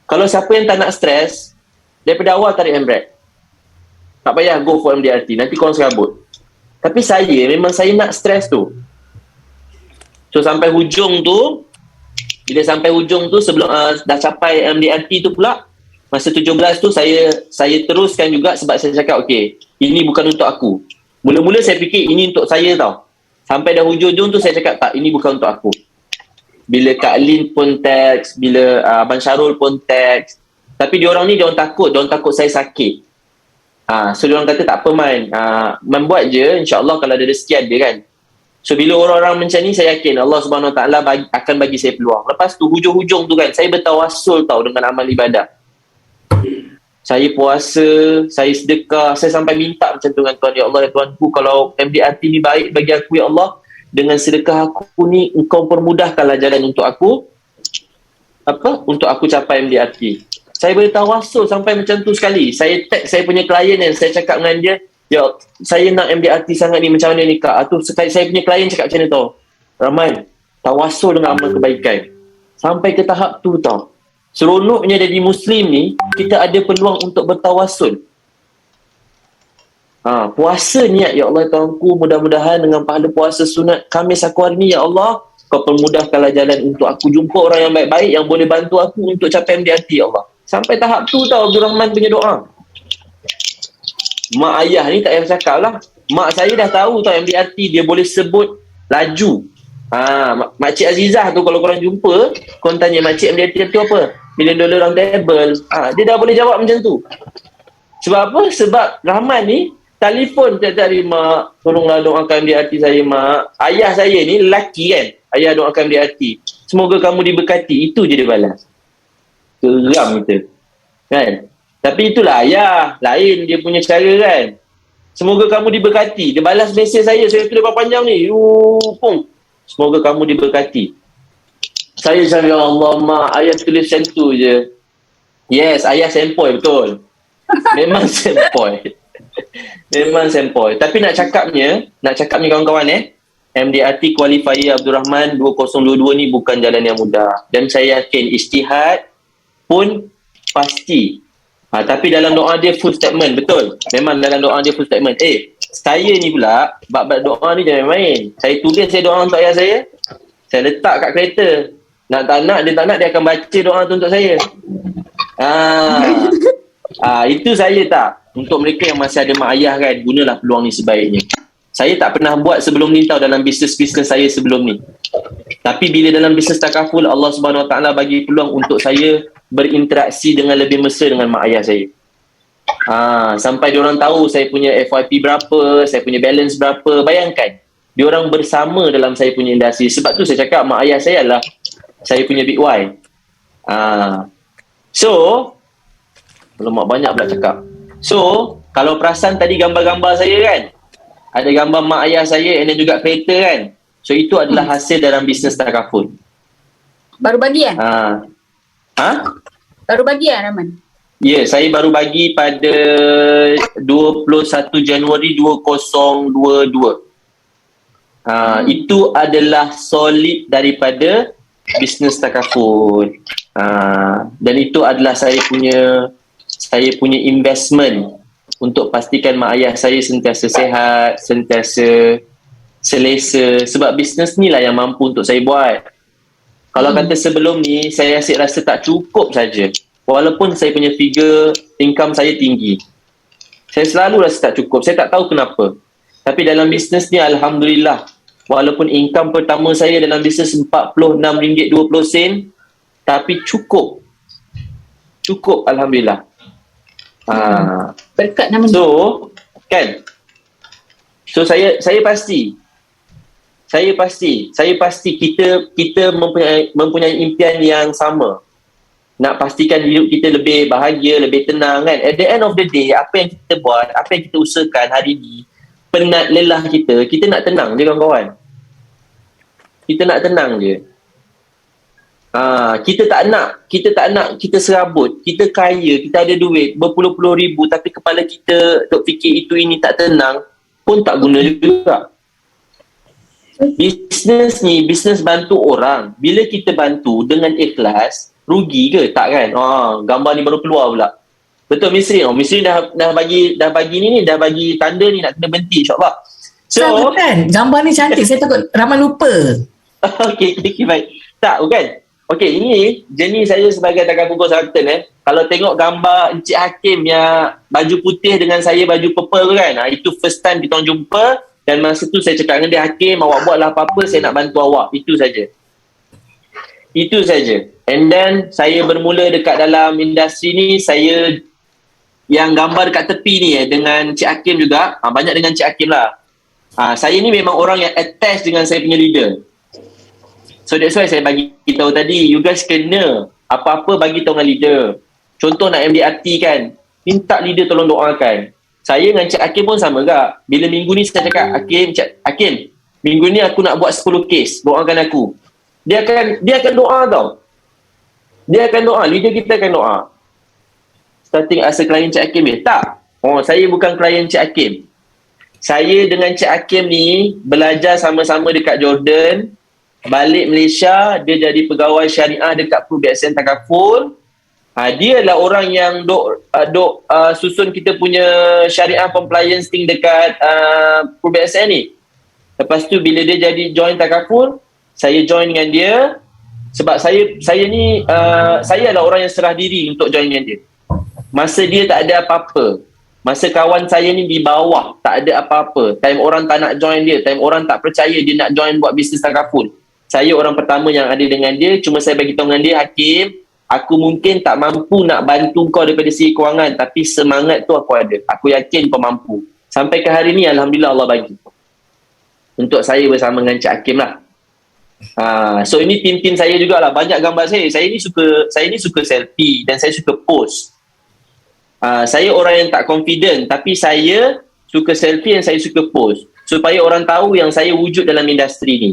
Kalau siapa yang tak nak stres, daripada awal tarik handbrake. Tak payah go for MDRT. Nanti korang serabut. Tapi memang saya nak stres tu. So sampai hujung tu, bila sampai hujung tu, sebelum dah capai MDRT tu pula, masa 17 tu saya teruskan juga sebab saya cakap, okay, ini bukan untuk aku. Mula-mula saya fikir ini untuk saya tau. Sampai dah hujung-hujung tu saya cakap, tak, ini bukan untuk aku. Bila Kak Lin pun teks, bila Abang Syarul pun teks. Tapi diorang takut saya sakit. So diorang kata tak apa Man, buat je, insyaAllah kalau ada rezeki ada kan. So bila orang-orang macam ni, saya yakin Allah Subhanahu Wa Taala akan bagi saya peluang. Lepas tu hujung-hujung tu kan, saya bertawassul tau dengan amal ibadah. Saya puasa, saya sedekah, saya sampai minta macam tu dengan Tuhan, ya Allah, ya Tuhanku, kalau MDRT ni baik bagi aku, ya Allah, dengan sedekah aku ni, engkau permudahkanlah jalan untuk aku, untuk aku capai MDRT. Saya boleh tawassul sampai macam tu sekali. Saya tag saya punya klien dan saya cakap dengan dia, ya, saya nak MDRT sangat ni, macam mana ni Kak? Saya punya klien cakap macam ni tau, Rahman, tawassul dengan amal kebaikan. Sampai ke tahap tu tau. Seronoknya jadi Muslim ni, kita ada peluang untuk bertawassul. Puasa niat, ya Allah Tuhanku, mudah-mudahan dengan pahala puasa sunat Khamis aku hari ni, ya Allah, kau permudahkanlah jalan untuk aku jumpa orang yang baik-baik yang boleh bantu aku untuk capai MDRT, ya Allah. Sampai tahap tu tau Abdul Rahman punya doa. Mak ayah ni tak payah cakap lah. Mak saya dah tahu tau MDRT, dia boleh sebut laju. Makcik Azizah tu kalau korang jumpa, korang tanya makcik MDRT tu apa? $1 million round table. Dia dah boleh jawab macam tu. Sebab apa? Sebab Rahman ni telefon tiap-tiap hari, mak, tolonglah doakan MDRT saya, mak. Ayah saya ni lelaki kan, ayah doakan MDRT, semoga kamu diberkati. Itu je dia balas. Geram kita kan. Tapi itulah ayah, lain dia punya cara kan. Semoga kamu diberkati. Dia balas mesej saya tulis berapa panjang ni, pung, semoga kamu diberkati. Saya cakap, ya Allah mak, ayah tulis macam tu je. Yes, ayah sempoi betul. Memang sempoi. Memang sempoi. Tapi nak cakapnya kawan-kawan, MDRT qualifier Abdul Rahman 2022 ni bukan jalan yang mudah. Dan saya yakin ijtihad pun pasti. Tapi dalam doa dia full statement, betul. Memang dalam doa dia full statement. Saya ni pula, bab doa ni jangan main. Saya tulis saya doa untuk ayah saya letak kat kereta. Nak tak nak, dia akan baca doa tu untuk saya. Itu saya tak. Untuk mereka yang masih ada mak ayah kan, gunalah peluang ni sebaiknya. Saya tak pernah buat sebelum ni tau, dalam bisnes-bisnes saya sebelum ni. Tapi bila dalam bisnes takaful, Allah Subhanahu Wa Taala bagi peluang untuk saya berinteraksi dengan lebih mesra dengan mak ayah saya. Sampai diorang tahu saya punya FYP berapa, saya punya balance berapa. Bayangkan, diorang bersama dalam saya punya industri. Sebab tu saya cakap mak ayah saya adalah saya punya big why. So, belum banyak pula cakap. So, Kalau perasan tadi gambar-gambar saya kan, ada gambar mak ayah saya and then juga kereta kan. So itu adalah hasil dalam bisnes takaful. Baru bagi kan? Baru bagi kan Rahman? Ya, saya baru bagi pada 21 Januari 2022. Itu adalah solid daripada bisnes takaful. Dan itu adalah saya punya investment untuk pastikan mak ayah saya sentiasa sihat, sentiasa selesa. Sebab bisnes ni lah yang mampu untuk saya buat. Kalau kata sebelum ni, saya asyik rasa tak cukup saja. Walaupun saya punya figure income saya tinggi, saya selalu rasa tak cukup. Saya tak tahu kenapa. Tapi dalam bisnes ni alhamdulillah, walaupun income pertama saya dalam bisnes RM46.20, tapi cukup alhamdulillah. Berkat nama dia. So saya pasti kita mempunyai impian yang sama. Nak pastikan hidup kita lebih bahagia, lebih tenang kan. At the end of the day, apa yang kita buat, apa yang kita usahakan hari ni, penat lelah kita nak tenang je kawan-kawan. Kita nak tenang je. Kita tak nak kita serabut, kita kaya, kita ada duit berpuluh-puluh ribu, tapi kepala kita duk fikir itu ini tak tenang, pun tak guna juga. Bisnes ni, bisnes bantu orang. Bila kita bantu dengan ikhlas, rugi ke? Tak kan? Gambar ni baru keluar pula. Betul Misrin? Misrin dah bagi tanda ni nak kena berhenti insyaAllah. So kan? Gambar ni cantik. Saya takut Rahman lupa. Okay, baik. Tak, bukan. Okay, ini jenis saya sebagai takaful consultant. Kalau tengok gambar Encik Hakim yang baju putih dengan saya baju purple tu kan, itu first time kita orang jumpa. Dan masa tu saya cakap dengan dia, Hakim, awak buatlah apa-apa, saya nak bantu awak. Itu saja. And then saya bermula dekat dalam industri ni, saya yang gambar dekat tepi ni dengan Cik Hakim juga, banyak dengan Cik Hakim lah. Saya ni memang orang yang attach dengan saya punya leader. So that's why saya bagi tahu tadi, you guys kena apa-apa bagi tahu dengan leader. Contoh nak MDRT kan, minta leader tolong doakan. Saya dengan Cik Hakim pun sama juga. Bila minggu ni saya cakap, Hakim, minggu ni aku nak buat 10 kes, doakan aku. Dia akan doa tau. Dia akan doa, leader kita akan doa. Starting as a client Cik Hakim ni. Tak. Saya bukan client Cik Hakim. Saya dengan Cik Hakim ni belajar sama-sama dekat Jordan. Balik Malaysia, dia jadi pegawai syariah dekat ProBSN Takaful. Dia adalah orang yang susun kita punya syariah compliance thing dekat ProBSN ni. Lepas tu bila dia jadi join Takaful, saya join dengan dia. Sebab saya ni saya adalah orang yang serah diri untuk join dengan dia. Masa dia tak ada apa-apa, masa kawan saya ni di bawah tak ada apa-apa, time orang tak nak join dia, time orang tak percaya dia nak join buat bisnes Takaful, saya orang pertama yang ada dengan dia. Cuma saya bagi tahu dengan dia, Hakim, aku mungkin tak mampu nak bantu kau daripada segi kewangan, tapi semangat tu aku ada. Aku yakin kau mampu. Sampai ke hari ni alhamdulillah Allah bagi untuk saya bersama dengan Cik Hakim lah. So ini tim-tim saya jugalah. Banyak gambar saya. Saya ni suka selfie dan saya suka post. Saya orang yang tak confident, tapi saya suka selfie dan saya suka post supaya orang tahu yang saya wujud dalam industri ni.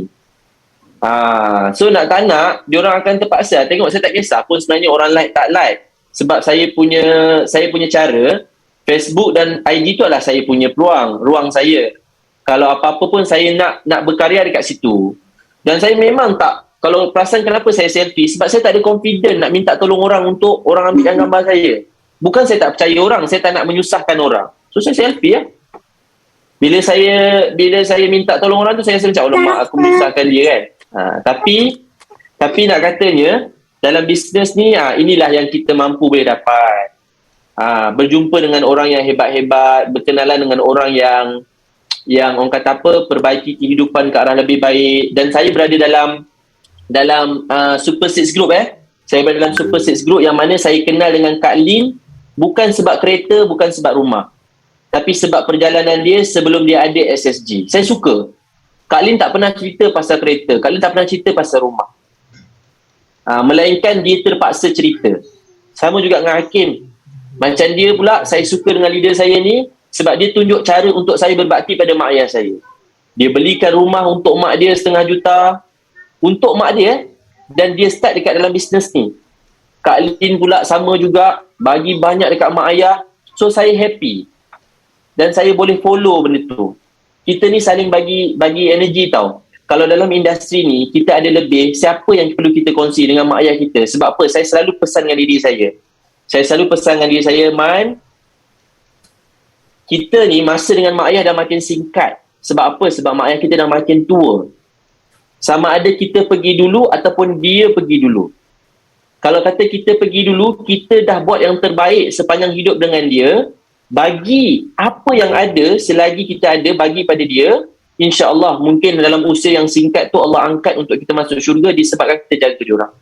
So nak tak nak, diorang akan terpaksa tengok. Saya tak kisah pun sebenarnya orang like tak like, sebab saya punya cara. Facebook dan IG tu adalah saya punya ruang saya. Kalau apa-apa pun saya nak berkarya dekat situ. Dan saya memang tak, kalau perasan kenapa saya selfie, sebab saya tak ada confident nak minta tolong orang untuk orang ambilkan gambar saya. Bukan saya tak percaya orang, saya tak nak menyusahkan orang. So saya selfie lah. Bila saya minta tolong orang tu, saya rasa macam, alamak, aku menyusahkan dia kan. Tapi nak katanya dalam bisnes ni, inilah yang kita mampu boleh dapat. Berjumpa dengan orang yang hebat-hebat, berkenalan dengan orang yang orang kata apa, perbaiki kehidupan ke arah lebih baik. Dan saya berada dalam Super 6 Group. Saya berada dalam Super 6 Group yang mana saya kenal dengan Kak Lin bukan sebab kereta, bukan sebab rumah, tapi sebab perjalanan dia sebelum dia ada SSG. Saya suka. Kak Lin tak pernah cerita pasal kereta, Kak Lin tak pernah cerita pasal rumah, melainkan dia terpaksa cerita. Sama juga dengan Hakim. Macam dia pula, saya suka dengan leader saya ni sebab dia tunjuk cara untuk saya berbakti pada mak ayah saya. Dia belikan rumah untuk mak dia 500,000 untuk mak dia, dan dia start dekat dalam bisnes ni. Kak Lin pula sama juga, bagi banyak dekat mak ayah. So saya happy dan saya boleh follow benda tu. Kita ni saling bagi energi tau. Kalau dalam industri ni kita ada lebih, siapa yang perlu kita kongsi dengan mak ayah kita? Sebab apa? Saya selalu pesan dengan diri saya. Saya selalu pesan dengan diri saya, Man, kita ni masa dengan mak ayah dah makin singkat. Sebab apa? Sebab mak ayah kita dah makin tua. Sama ada kita pergi dulu ataupun dia pergi dulu. Kalau kata kita pergi dulu, kita dah buat yang terbaik sepanjang hidup dengan dia. Bagi apa yang ada, selagi kita ada, bagi pada dia. InsyaAllah mungkin dalam usia yang singkat tu Allah angkat untuk kita masuk syurga disebabkan kita jaga diorang.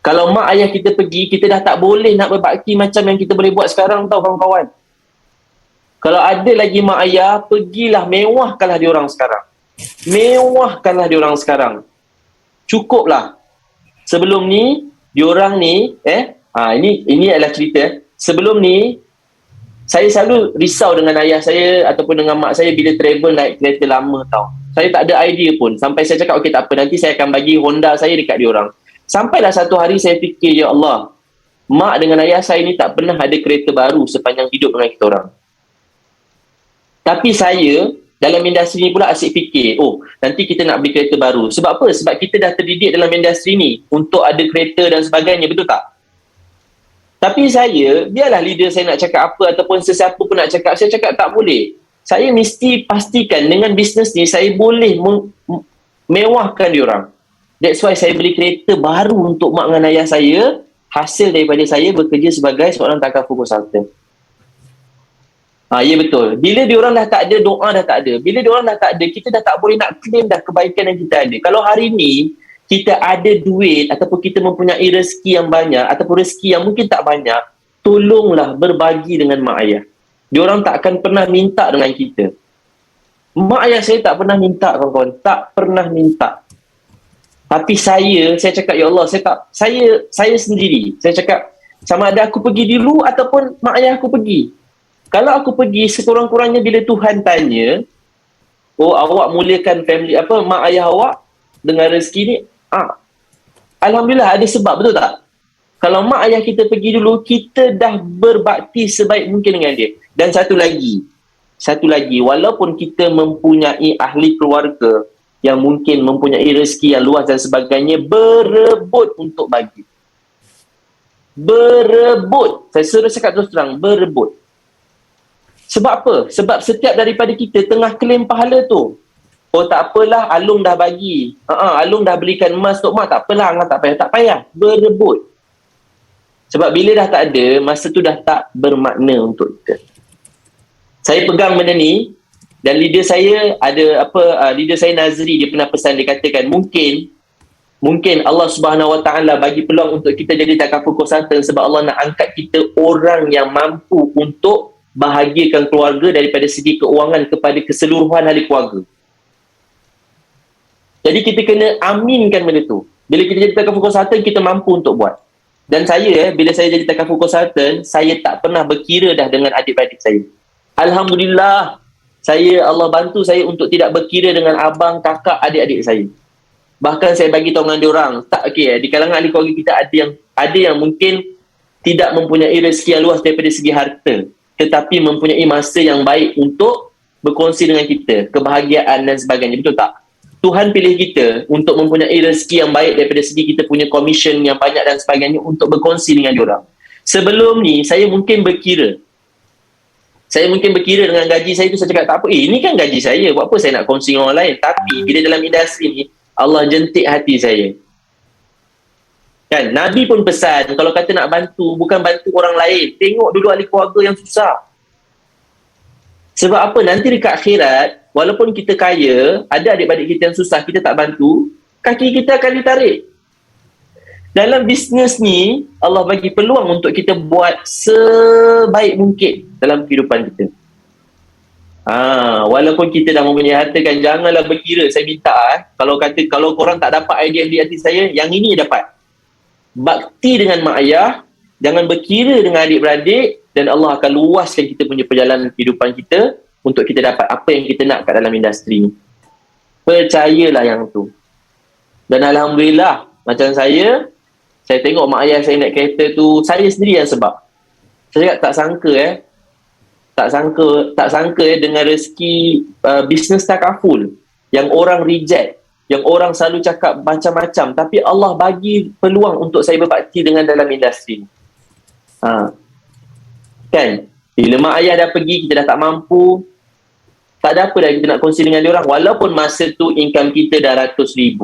Kalau mak ayah kita pergi, kita dah tak boleh nak berbakti macam yang kita boleh buat sekarang tau kawan-kawan. Kalau ada lagi mak ayah, pergilah mewahkanlah diorang sekarang. Mewahkanlah diorang sekarang. Cukuplah. Sebelum ni, diorang ni, ini adalah cerita. Sebelum ni, saya selalu risau dengan ayah saya ataupun dengan mak saya bila travel naik kereta lama tau. Saya tak ada idea pun. Sampai saya cakap, okey tak apa, nanti saya akan bagi Honda saya dekat diorang. Sampailah satu hari saya fikir, ya Allah, mak dengan ayah saya ni tak pernah ada kereta baru sepanjang hidup dengan kita orang. Tapi saya, dalam industri ni pula asyik fikir, nanti kita nak beli kereta baru. Sebab apa? Sebab kita dah terdidik dalam industri ni untuk ada kereta dan sebagainya, betul tak? Tapi saya, biarlah leader saya nak cakap apa ataupun sesiapa pun nak cakap, saya cakap tak boleh. Saya mesti pastikan dengan bisnes ni, saya boleh mewahkan diorang. That's why saya beli kereta baru untuk mak dengan ayah saya, hasil daripada saya bekerja sebagai seorang takaful konsultan. Ya betul. Bila diorang dah tak ada, doa dah tak ada. Bila diorang dah tak ada, kita dah tak boleh nak claim dah kebaikan yang kita ada. Kalau hari ni kita ada duit ataupun kita mempunyai rezeki yang banyak ataupun rezeki yang mungkin tak banyak, tolonglah berbagi dengan mak ayah. Diorang tak akan pernah minta dengan kita. Mak ayah saya tak pernah minta, kawan-kawan. Tak pernah minta. Tapi saya cakap, ya Allah, saya sendiri. Saya cakap, sama ada aku pergi dulu ataupun mak ayah aku pergi. Kalau aku pergi, sekurang-kurangnya bila Tuhan tanya, awak muliakan family, mak ayah awak dengan rezeki ni, alhamdulillah ada sebab, betul tak? Kalau mak ayah kita pergi dulu, kita dah berbakti sebaik mungkin dengan dia. Dan satu lagi, walaupun kita mempunyai ahli keluarga yang mungkin mempunyai rezeki yang luas dan sebagainya, berebut untuk bagi. Berebut. Saya suruh cakap terus terang, berebut. Sebab apa? Sebab setiap daripada kita tengah claim pahala tu. Tak apalah, Alung dah bagi. Alung dah belikan emas untuk mak. Tak apalah, Angah tak payah. Berebut. Sebab bila dah tak ada, masa tu dah tak bermakna untuk kita. Saya pegang benda ni, dan leader saya leader saya Nazri, dia pernah pesan, dia katakan mungkin Allah Subhanahu Wa Taala bagi peluang untuk kita jadi takaful konsultan sebab Allah nak angkat kita orang yang mampu untuk bahagiakan keluarga daripada segi keuangan kepada keseluruhan ahli keluarga. Jadi kita kena aminkan benda tu. Bila kita jadi takaful konsultan, kita mampu untuk buat. Dan saya, bila saya jadi takaful konsultan, saya tak pernah berkira dah dengan adik-adik saya. Alhamdulillah, Allah bantu saya untuk tidak berkira dengan abang, kakak, adik-adik saya. Bahkan saya bagi tahu dengan diorang, di kalangan ahli keluarga kita ada yang mungkin tidak mempunyai rezeki yang luas daripada segi harta, tetapi mempunyai masa yang baik untuk berkongsi dengan kita, kebahagiaan dan sebagainya, betul tak? Tuhan pilih kita untuk mempunyai rezeki yang baik daripada segi kita punya komisen yang banyak dan sebagainya untuk berkongsi dengan diorang. Sebelum ni, saya mungkin berkira dengan gaji saya tu, saya cakap tak apa, ini kan gaji saya, buat apa saya nak kongsi dengan orang lain. Tapi bila dalam industri ni, Allah jentik hati saya. Kan, Nabi pun pesan, kalau kata nak bantu, bukan bantu orang lain, tengok dulu ahli keluarga yang susah. Sebab apa? Nanti dekat akhirat, walaupun kita kaya, ada adik-adik kita yang susah, kita tak bantu, kaki kita akan ditarik. Dalam bisnes ni, Allah bagi peluang untuk kita buat sebaik mungkin dalam kehidupan kita. Walaupun kita dah mempunyai harta, kan, janganlah berkira. Saya minta, kalau korang tak dapat idea di hati saya, yang ini dapat. Bakti dengan mak ayah, jangan berkira dengan adik-beradik, dan Allah akan luaskan kita punya perjalanan kehidupan kita untuk kita dapat apa yang kita nak kat dalam industri ni. Percayalah yang tu. Dan Alhamdulillah, macam saya tengok mak ayah saya naik kereta tu, saya sendiri yang sebab. Saya cakap tak sangka dengan rezeki bisnes takaful yang orang reject, yang orang selalu cakap macam-macam, tapi Allah bagi peluang untuk saya berbakti dengan dalam industri. Kan? Bila mak ayah dah pergi, kita dah tak mampu, tak ada apa dah kita nak kongsi dengan dia orang. Walaupun masa tu income kita dah RM100,000.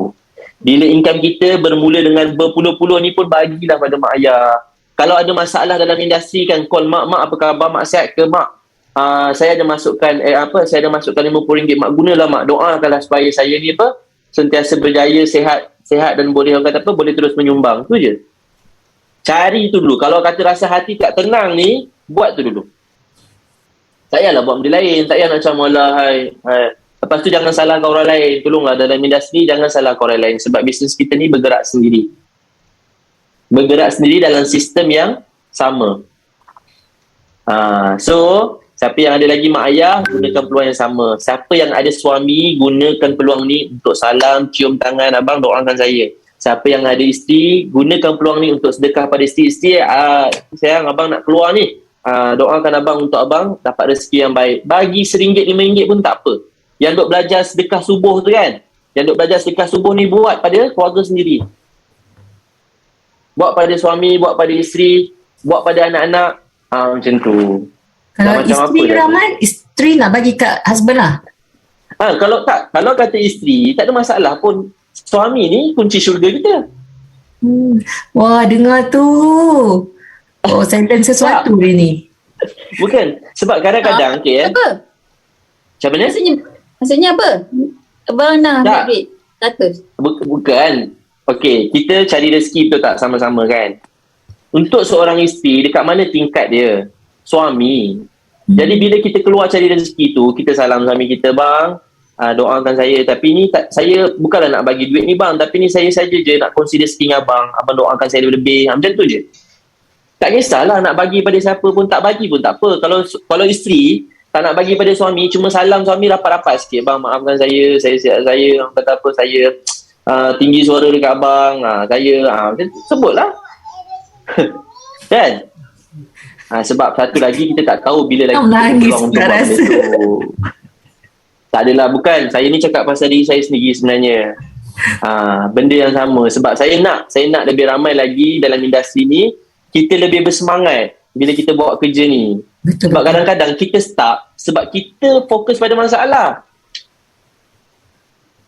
Bila income kita bermula dengan berpuluh-puluh ni pun bagilah pada mak ayah. Kalau ada masalah dalam industri kan, call mak, apa khabar, mak sihat ke mak? Saya ada masukkan saya ada masukkan RM50, mak gunalah mak, doakanlah supaya saya ni sentiasa berjaya, sihat dan boleh orang kata boleh terus menyumbang. Tu je. Cari tu dulu. Kalau kata rasa hati tak tenang ni, buat tu dulu. Tak payahlah buat benda lain, tak payah nak macam hai. Lepas tu jangan salahkan orang lain. Tolonglah dalam industri jangan salahkan orang lain, sebab bisnes kita ni bergerak sendiri. Bergerak sendiri dalam sistem yang sama. So siapa yang ada lagi mak ayah, gunakan peluang yang sama. Siapa yang ada suami, gunakan peluang ni untuk salam, cium tangan, abang doakan saya. Siapa yang ada isteri, gunakan peluang ni untuk sedekah pada isteri. Sayang abang nak keluar ni, doakan abang untuk abang dapat rezeki yang baik. Bagi RM1, RM5 pun tak apa. Yang duk belajar sedekah subuh tu kan, yang duk belajar sedekah subuh ni buat pada keluarga sendiri. Buat pada suami, buat pada isteri, buat pada anak-anak. Macam tu. Kalau isteri Rahman, isteri nak bagi kat husband lah. Kalau kata isteri, tak ada masalah pun. Suami ni kunci syurga kita. Wah, dengar tu. Oh, saya learn sesuatu hari ni. Bukan. Sebab kadang-kadang, Apa? Macam mana? Maksudnya apa? Abang nak ambil duit 100. Bukan. Okey, kita cari rezeki betul tak sama-sama kan? Untuk seorang isteri, dekat mana tingkat dia? Suami. Jadi bila kita keluar cari rezeki tu, kita salam suami kita, bang, doakan saya. Tapi ni saya bukanlah nak bagi duit ni bang, tapi ni saya saja je nak kongsi rezeki dengan abang. Abang doakan saya lebih-lebih. Macam tu je. Tak kisahlah nak bagi pada siapa pun, tak bagi pun tak apa. Kalau isteri tak nak bagi pada suami, cuma salam suami rapat-rapat sikit, bang maafkan saya sihat saya, kata apa, saya tinggi suara dekat abang, sebutlah. Kan? Sebab satu lagi, kita tak tahu bila lagi nangis untuk buat benda tu. Tak adalah, bukan. Saya ni cakap pasal diri saya sendiri sebenarnya. Benda yang sama. Sebab saya nak lebih ramai lagi dalam industri ni, kita lebih bersemangat bila kita buat kerja ni. Betul. Sebab kadang-kadang kita stuck sebab kita fokus pada masalah.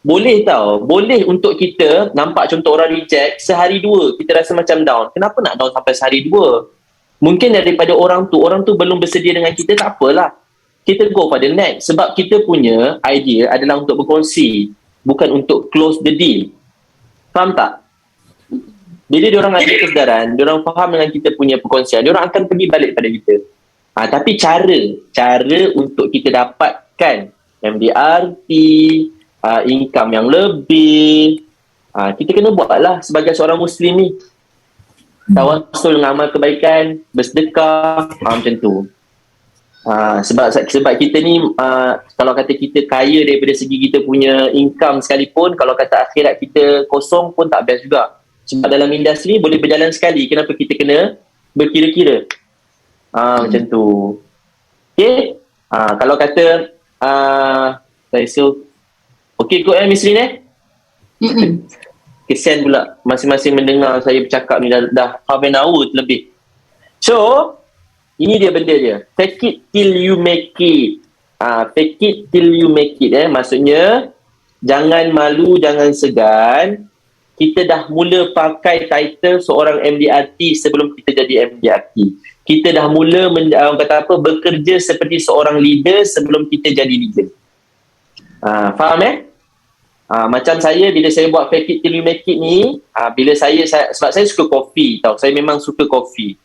Boleh untuk kita nampak contoh orang reject sehari dua, kita rasa macam down. Kenapa nak down sampai sehari dua? Mungkin daripada orang tu belum bersedia dengan kita, tak apalah. Kita go pada next. Sebab kita punya idea adalah untuk berkongsi, bukan untuk close the deal. Faham tak? Bila diorang ada kesedaran, diorang faham dengan kita punya perkongsian, diorang akan pergi balik pada kita. Tapi cara untuk kita dapatkan MDRT, income yang lebih, kita kena buatlah sebagai seorang Muslim ni. Tawasul dengan amal kebaikan, bersedekah, macam tu. Sebab kita ni, kalau kata kita kaya daripada segi kita punya income sekalipun, kalau kata akhirat kita kosong pun tak best juga. Sebab dalam industri boleh berjalan sekali, kenapa kita kena berkira-kira? Macam tu. Okay? Kalau kata okay kot Miss Lin kesian pula masing-masing mendengar saya bercakap ni dah half an hour lebih. So ini dia benda dia, fake it till you make it. Fake it till you make it, maksudnya jangan malu, jangan segan. Kita dah mula pakai title seorang MDRT sebelum kita jadi MDRT. Kita dah mula bekerja seperti seorang leader sebelum kita jadi leader. Faham macam saya, bila saya buat fake it till you make it ni, bila sebab saya suka kopi tau, saya memang suka kopi.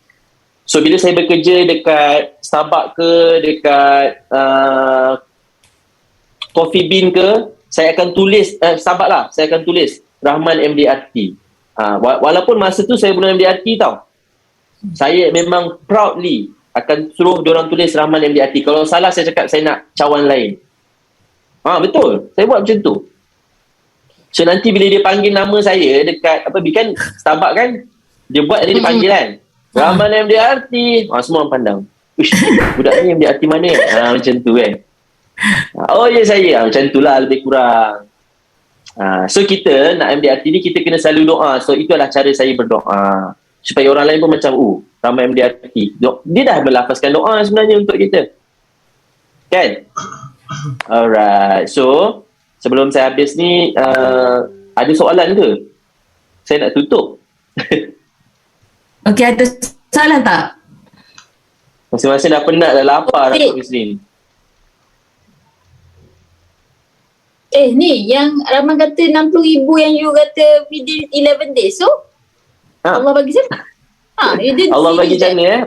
So bila saya bekerja dekat Starbucks ke, dekat Coffee Bean ke, saya akan tulis Starbucks lah, saya akan tulis Rahman MDRT. Walaupun masa tu saya belum MDRT tau. Saya memang proudly akan suruh diorang tulis Rahman MDRT. Kalau salah saya cakap saya nak cawan lain. Betul. Saya buat macam tu. So nanti bila dia panggil nama saya dekat kan Starbucks kan, dia buat dia panggil kan, Rahman MDRT. Semua orang pandang. Uish, budak ni MDRT mana? Macam tu kan. Oh ya saya. Macam tu lah lebih kurang. So kita nak MDRT ni kita kena selalu doa. So itu adalah cara saya berdoa. Supaya orang lain pun macam Rahman MDRT. Dia dah melafazkan doa sebenarnya untuk kita. Kan? Alright. So sebelum saya habis ni ada soalan ke? Saya nak tutup. Okey, ada soalan tak? Masing-masing dah penat, dah lapar dah habis ni. Ni yang Rahman kata 60,000 yang you kata within 11 days. So Allah bagi siapa? Allah bagi macam mana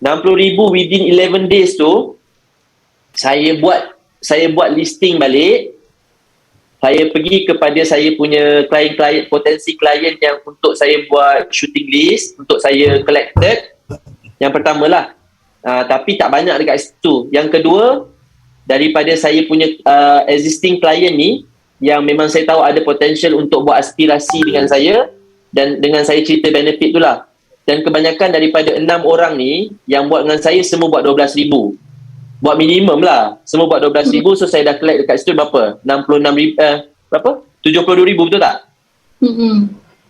60,000 within 11 days tu, saya buat listing balik. Saya pergi kepada saya punya klien-klien, potensi klien yang untuk saya buat shooting list, untuk saya collected. Yang pertama lah. Tapi tak banyak dekat situ. Yang kedua, daripada saya punya existing klien ni, yang memang saya tahu ada potential untuk buat aspirasi dengan saya, dan dengan saya cerita benefit tu lah. Dan kebanyakan daripada 6 orang ni yang buat dengan saya semua buat 12,000. Buat minimum lah. Semua buat 12,000. So saya dah collect dekat situ berapa? 66,000 berapa? 72,000 betul tak?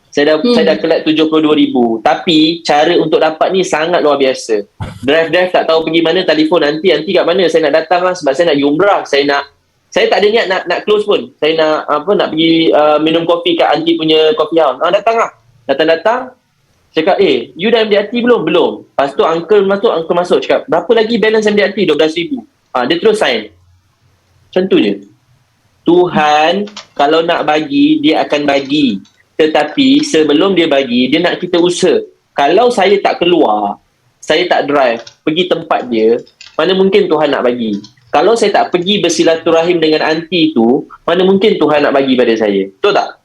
Saya dah collect 72,000. Tapi cara untuk dapat ni sangat luar biasa. Drive tak tahu pergi mana, telefon nanti kat mana. Saya nak datang lah sebab saya nak umrah. Saya tak ada niat nak close pun. Saya nak pergi minum kopi kat aunty punya coffee house. Datang lah. Datang. Cakap, you dah MDRT belum? Belum. Lepas tu uncle masuk. Cakap, berapa lagi balance MDRT? 12,000. Dia terus sign. Macam tu je. Tuhan, kalau nak bagi, dia akan bagi. Tetapi sebelum dia bagi, dia nak kita usaha. Kalau saya tak keluar, saya tak drive, pergi tempat dia, mana mungkin Tuhan nak bagi? Kalau saya tak pergi bersilaturahim dengan aunty tu, mana mungkin Tuhan nak bagi pada saya? Betul tak?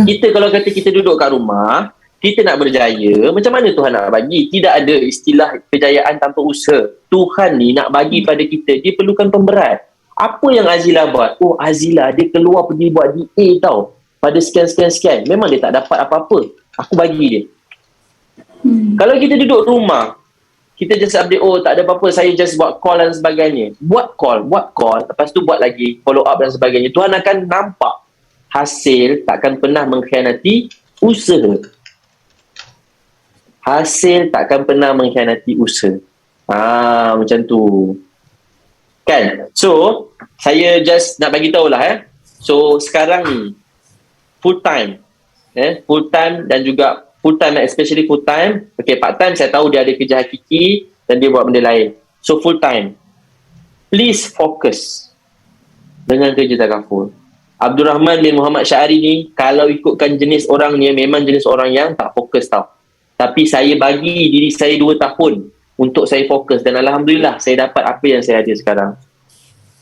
Kita kalau kata kita duduk kat rumah, kita nak berjaya, macam mana Tuhan nak bagi? Tidak ada istilah kejayaan tanpa usaha. Tuhan ni nak bagi pada kita, dia perlukan pemberat. Apa yang Azila buat? Azila dia keluar pergi buat DA tau. Pada sekian. Memang dia tak dapat apa-apa. Aku bagi dia. Kalau kita duduk rumah, kita just update, tak ada apa-apa, saya just buat call dan sebagainya. Buat call, lepas tu buat lagi, follow up dan sebagainya. Tuhan akan nampak hasil takkan pernah mengkhianati usaha. Hasil takkan pernah mengkhianati usaha. Macam tu. Kan? So, saya just nak bagi tahulah So, sekarang ni, full time. Full time dan juga full time, especially full time. Okay, part time saya tahu dia ada kerja hakiki dan dia buat benda lain. So full time, please fokus dengan kerja takaful. Abdul Rahman bin Muhammad Syahari ni, kalau ikutkan jenis orang ni, memang jenis orang yang tak fokus tau. Tapi saya bagi diri saya 2 tahun untuk saya fokus dan Alhamdulillah saya dapat apa yang saya ada sekarang.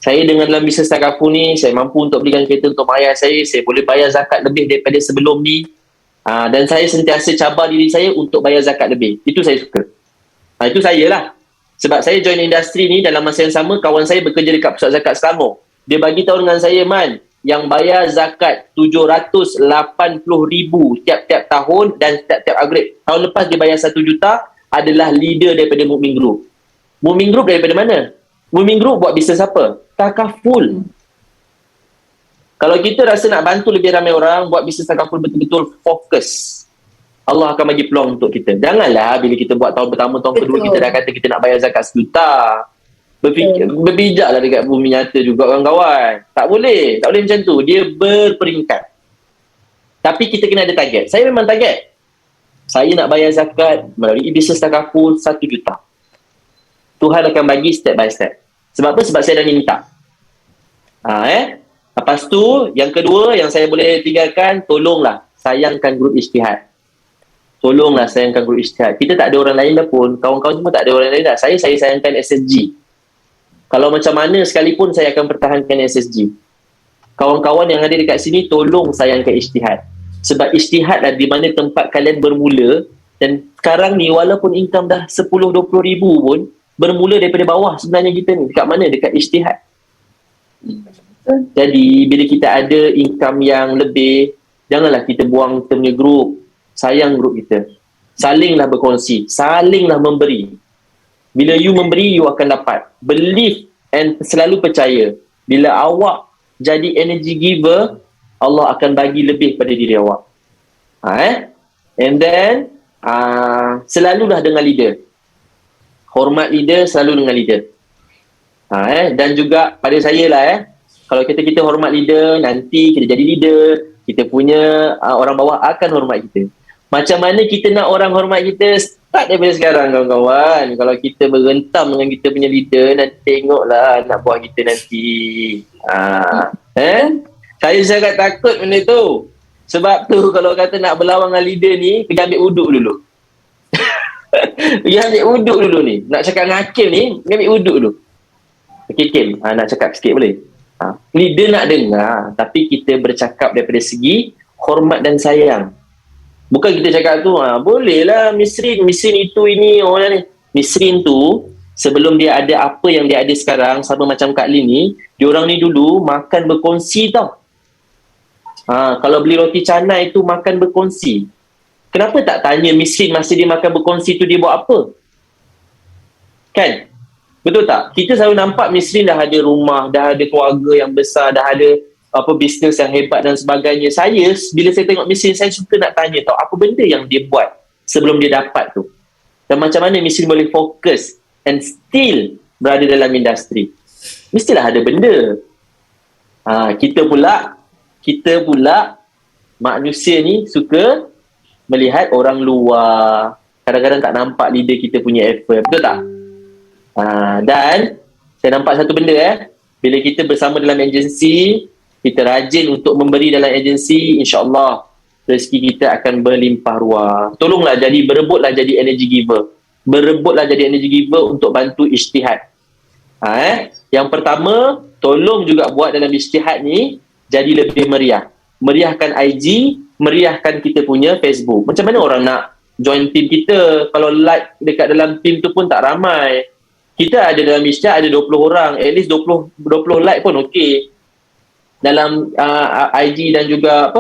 Saya dengan dalam bisnes takaful ni, saya mampu untuk belikan kereta untuk mak ayah saya boleh bayar zakat lebih daripada sebelum ni. Dan saya sentiasa cabar diri saya untuk bayar zakat lebih. Itu saya suka. Itu saya lah. Sebab saya join industri ni dalam masa yang sama, kawan saya bekerja dekat Pusat Zakat Selangor. Dia bagi tahu dengan saya, Man, yang bayar zakat 780,000 tiap-tiap tahun dan tiap-tiap upgrade. Tahun lepas dia bayar 1 juta adalah leader daripada Mukmin Group. Mukmin Group daripada mana? Mukmin Group buat bisnes apa? Takaful. Kalau kita rasa nak bantu lebih ramai orang, buat bisnes takaful betul-betul fokus. Allah akan bagi peluang untuk kita. Janganlah bila kita buat tahun pertama, tahun kedua, kita dah kata kita nak bayar zakat 1 juta. Berbijaklah dekat bumi nyata juga kawan-kawan. Tak boleh macam tu. Dia berperingkat. Tapi kita kena ada target. Saya memang target. Saya nak bayar zakat melalui bisnes takaful 1 juta. Tuhan akan bagi step by step. Sebab apa? Sebab saya dah minta. Lepas tu, yang kedua yang saya boleh tinggalkan, tolonglah sayangkan grup Ijtihad. Tolonglah sayangkan grup Ijtihad. Kita tak ada orang lain dah pun. Kawan-kawan semua tak ada orang lain dah. Saya sayangkan SSG. Kalau macam mana sekalipun, saya akan pertahankan SSG. Kawan-kawan yang ada dekat sini, tolong sayangkan Ijtihad. Sebab Ijtihad lah di mana tempat kalian bermula Dan sekarang ni walaupun income dah 10-20 ribu pun, bermula daripada bawah sebenarnya kita ni. Dekat mana? Dekat ijtihad. Jadi bila kita ada income yang lebih, janganlah kita buang kita punya group. Sayang group kita. Salinglah berkongsi, salinglah memberi. Bila you memberi, you akan dapat. Believe and selalu percaya. Bila awak jadi energy giver, Allah akan bagi lebih pada diri awak. And then selalulah dengan leader. Hormat leader, selalu dengan leader. Dan juga pada saya lah kalau kita hormat leader, nanti kita jadi leader, kita punya orang bawah akan hormat kita. Macam mana kita nak orang hormat kita? Start daripada sekarang kawan-kawan. Kalau kita berentam dengan kita punya leader, nanti tengoklah nak buat kita nanti. Saya sangat takut benda tu. Sebab tu kalau kata nak berlawan dengan leader ni, pergi ambil uduk dulu. Pergi ambil uduk dulu ni. Nak cakap dengan Hakim ni, pergi ambil uduk dulu. Okay Kim, nak cakap sikit boleh? Leader nak dengar, tapi kita bercakap daripada segi hormat dan sayang. Bukan kita cakap tu, bolehlah Misrin itu ini orang ni. Misrin tu sebelum dia ada apa yang dia ada sekarang, sama macam Kak Lin ni, diorang ni dulu makan berkongsi tau. Kalau beli roti canai tu makan berkongsi. Kenapa tak tanya Misrin masa dia makan berkongsi tu dia buat apa? Kan? Betul tak? Kita selalu nampak Misrin dah ada rumah, dah ada keluarga yang besar, dah ada bisnes yang hebat dan sebagainya. Saya, bila saya tengok Misrin, saya suka nak tanya tau, apa benda yang dia buat sebelum dia dapat tu. Dan macam mana Misrin boleh fokus and still berada dalam industri. Mestilah ada benda. Kita pula manusia ni suka melihat orang luar. Kadang-kadang tak nampak leader kita punya effort. Betul tak? Dan saya nampak satu benda bila kita bersama dalam agensi, kita rajin untuk memberi dalam agensi, insya-Allah rezeki kita akan berlimpah ruah. Tolonglah berebutlah jadi energy giver. Berebutlah jadi energy giver untuk bantu ijtihad. Yang pertama, tolong juga buat dalam ijtihad ni jadi lebih meriah. Meriahkan IG, meriahkan kita punya Facebook. Macam mana orang nak join team kita kalau like dekat dalam team tu pun tak ramai. Kita ada dalam ijtihad ada 20 orang, at least 20 like pun okey. Dalam IG dan juga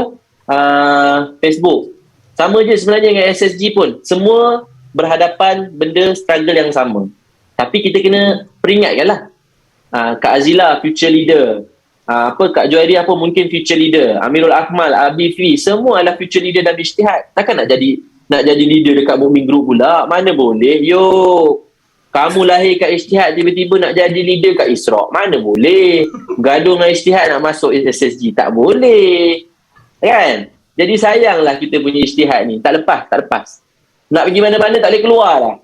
Facebook. Sama je sebenarnya dengan SSG pun. Semua berhadapan benda struggle yang sama. Tapi kita kena peringatkanlah. Kak Azila future leader. Kak Johairi mungkin future leader. Amirul Akmal, Abi Fi, semua adalah future leader dalam ijtihad. Takkan nak jadi leader dekat Mukmin Group pula. Mana boleh. Kamu lahir kat ijtihad, tiba-tiba nak jadi leader kat Isra'. Mana boleh. Gaduh dengan ijtihad nak masuk SSG. Tak boleh. Kan? Jadi sayanglah kita punya ijtihad ni. Tak lepas. Nak pergi mana-mana tak boleh keluar lah.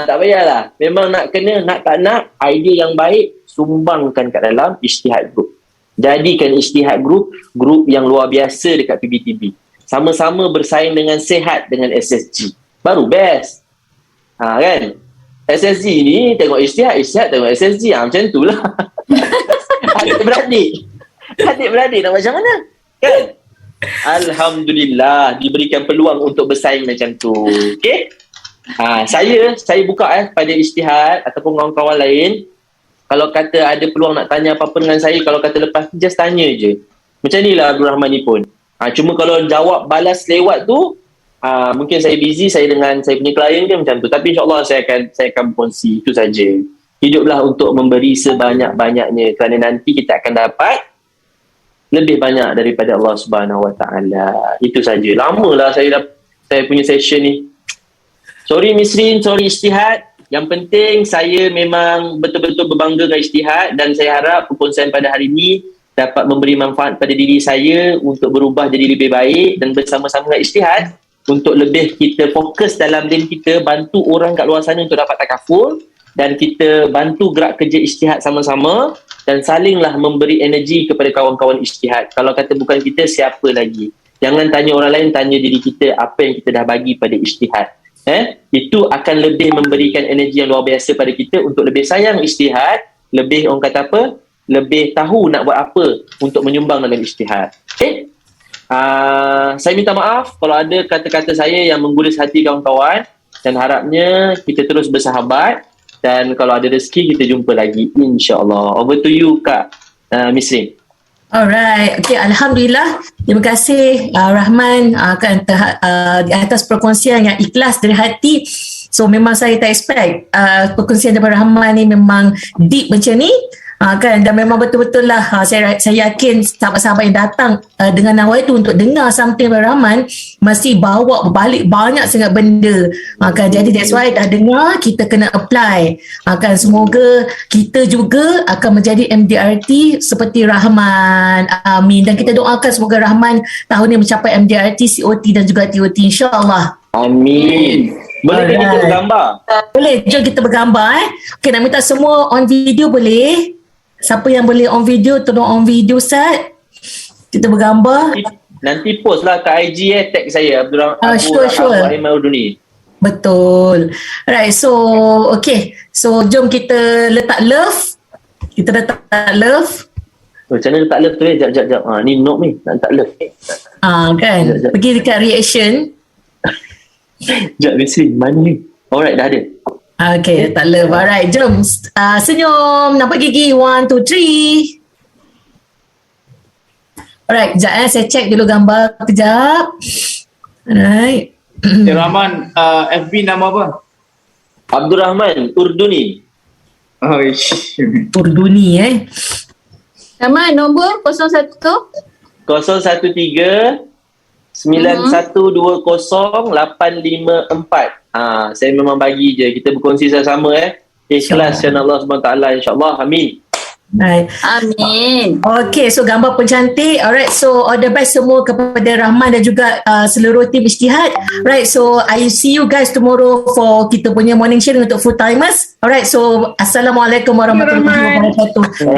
Tak payahlah. Memang nak kena, nak tak nak, idea yang baik, sumbangkan kat dalam ijtihad group. Jadikan ijtihad group yang luar biasa dekat PBTB. Sama-sama bersaing dengan sehat dengan SSG. Baru best. Kan? SSG ni tengok ijtihad tengok SSG. Macam tu lah. Adik-beradik nak macam mana? Kan? Alhamdulillah diberikan peluang untuk bersaing macam tu. Okay? Saya buka pada ijtihad ataupun kawan-kawan lain. Kalau kata ada peluang nak tanya apa-apa dengan saya, kalau kata lepas just tanya je. Macam ni lah Abdul Rahman ni pun. Cuma kalau jawab balas lewat tu, mungkin saya busy, saya dengan saya punya klien dia macam tu. Tapi insyaAllah saya akan berkongsi. Itu saja. Hiduplah untuk memberi sebanyak-banyaknya, kerana nanti kita akan dapat lebih banyak daripada Allah Subhanahu Wa Taala. Itu saja. Lamalah saya punya session ni. Sorry Misrin, sorry ijtihad. Yang penting saya memang betul-betul berbangga dengan ijtihad, dan saya harap perkongsian pada hari ini dapat memberi manfaat pada diri saya untuk berubah jadi lebih baik, dan bersama-sama dengan ijtihad untuk lebih kita fokus dalam diri kita, bantu orang kat luar sana untuk dapat takaful, dan kita bantu gerak kerja ijtihad sama-sama, dan salinglah memberi energi kepada kawan-kawan ijtihad. Kalau kata bukan kita, siapa lagi? Jangan tanya orang lain, tanya diri kita apa yang kita dah bagi pada ijtihad. Itu akan lebih memberikan energi yang luar biasa pada kita untuk lebih sayang ijtihad, lebih orang kata apa, lebih tahu nak buat apa untuk menyumbang dalam ijtihad. Saya minta maaf kalau ada kata-kata saya yang menggores hati kawan-kawan, dan harapnya kita terus bersahabat, dan kalau ada rezeki kita jumpa lagi insya-Allah. Over to you Kak Miss Rin. Alright, okay, Alhamdulillah. Terima kasih Rahman di atas perkongsian yang ikhlas dari hati. So memang saya tak expect perkongsian daripada Rahman ni memang deep macam ni. Kan, dan memang betul-betul lah saya yakin sahabat-sahabat yang datang dengan nawai tu untuk dengar something daripada Rahman mesti bawa berbalik banyak sangat benda. Kan, jadi that's why dah dengar kita kena apply. Kan, semoga kita juga akan menjadi MDRT seperti Rahman. Amin. Dan kita doakan semoga Rahman tahun ni mencapai MDRT, COT dan juga TOT, insya-Allah. Amin. Boleh kita bergambar? Boleh, jom kita bergambar. Okay, nak minta semua on video boleh? Siapa yang boleh on video, tolong on video Ustaz. Kita bergambar. Nanti post lah kat IG tag saya Sure. Urduni. Betul. Right, so okay. So jom kita letak love. Kita letak love. Macam mana letak love tu Jap. Ni note ni. Nak letak love. Kan. Jap. Pergi dekat reaction. Sekejap, Mesri. Mana ni? Alright, dah ada. Okay, letak love. Alright, jom. Senyum. Nampak gigi. 1, 2, 3. Alright, kejap saya check dulu gambar. Kejap. Alright. Rahman, FB nama apa? Abdul Rahman Urduni. Urduni Rahman, nombor 01 013 9120 854. Saya memang bagi je. Kita berkongsi sama-sama ikhlas kerana Allah SWT, insya-Allah. Amin. Right. Amin. Okay, so gambar pun cantik. Alright, so all the best semua kepada Rahman dan juga seluruh tim Ijtihad. Right, so I see you guys tomorrow for kita punya morning sharing untuk full timers. Alright, so Assalamualaikum warahmatullahi wabarakatuh.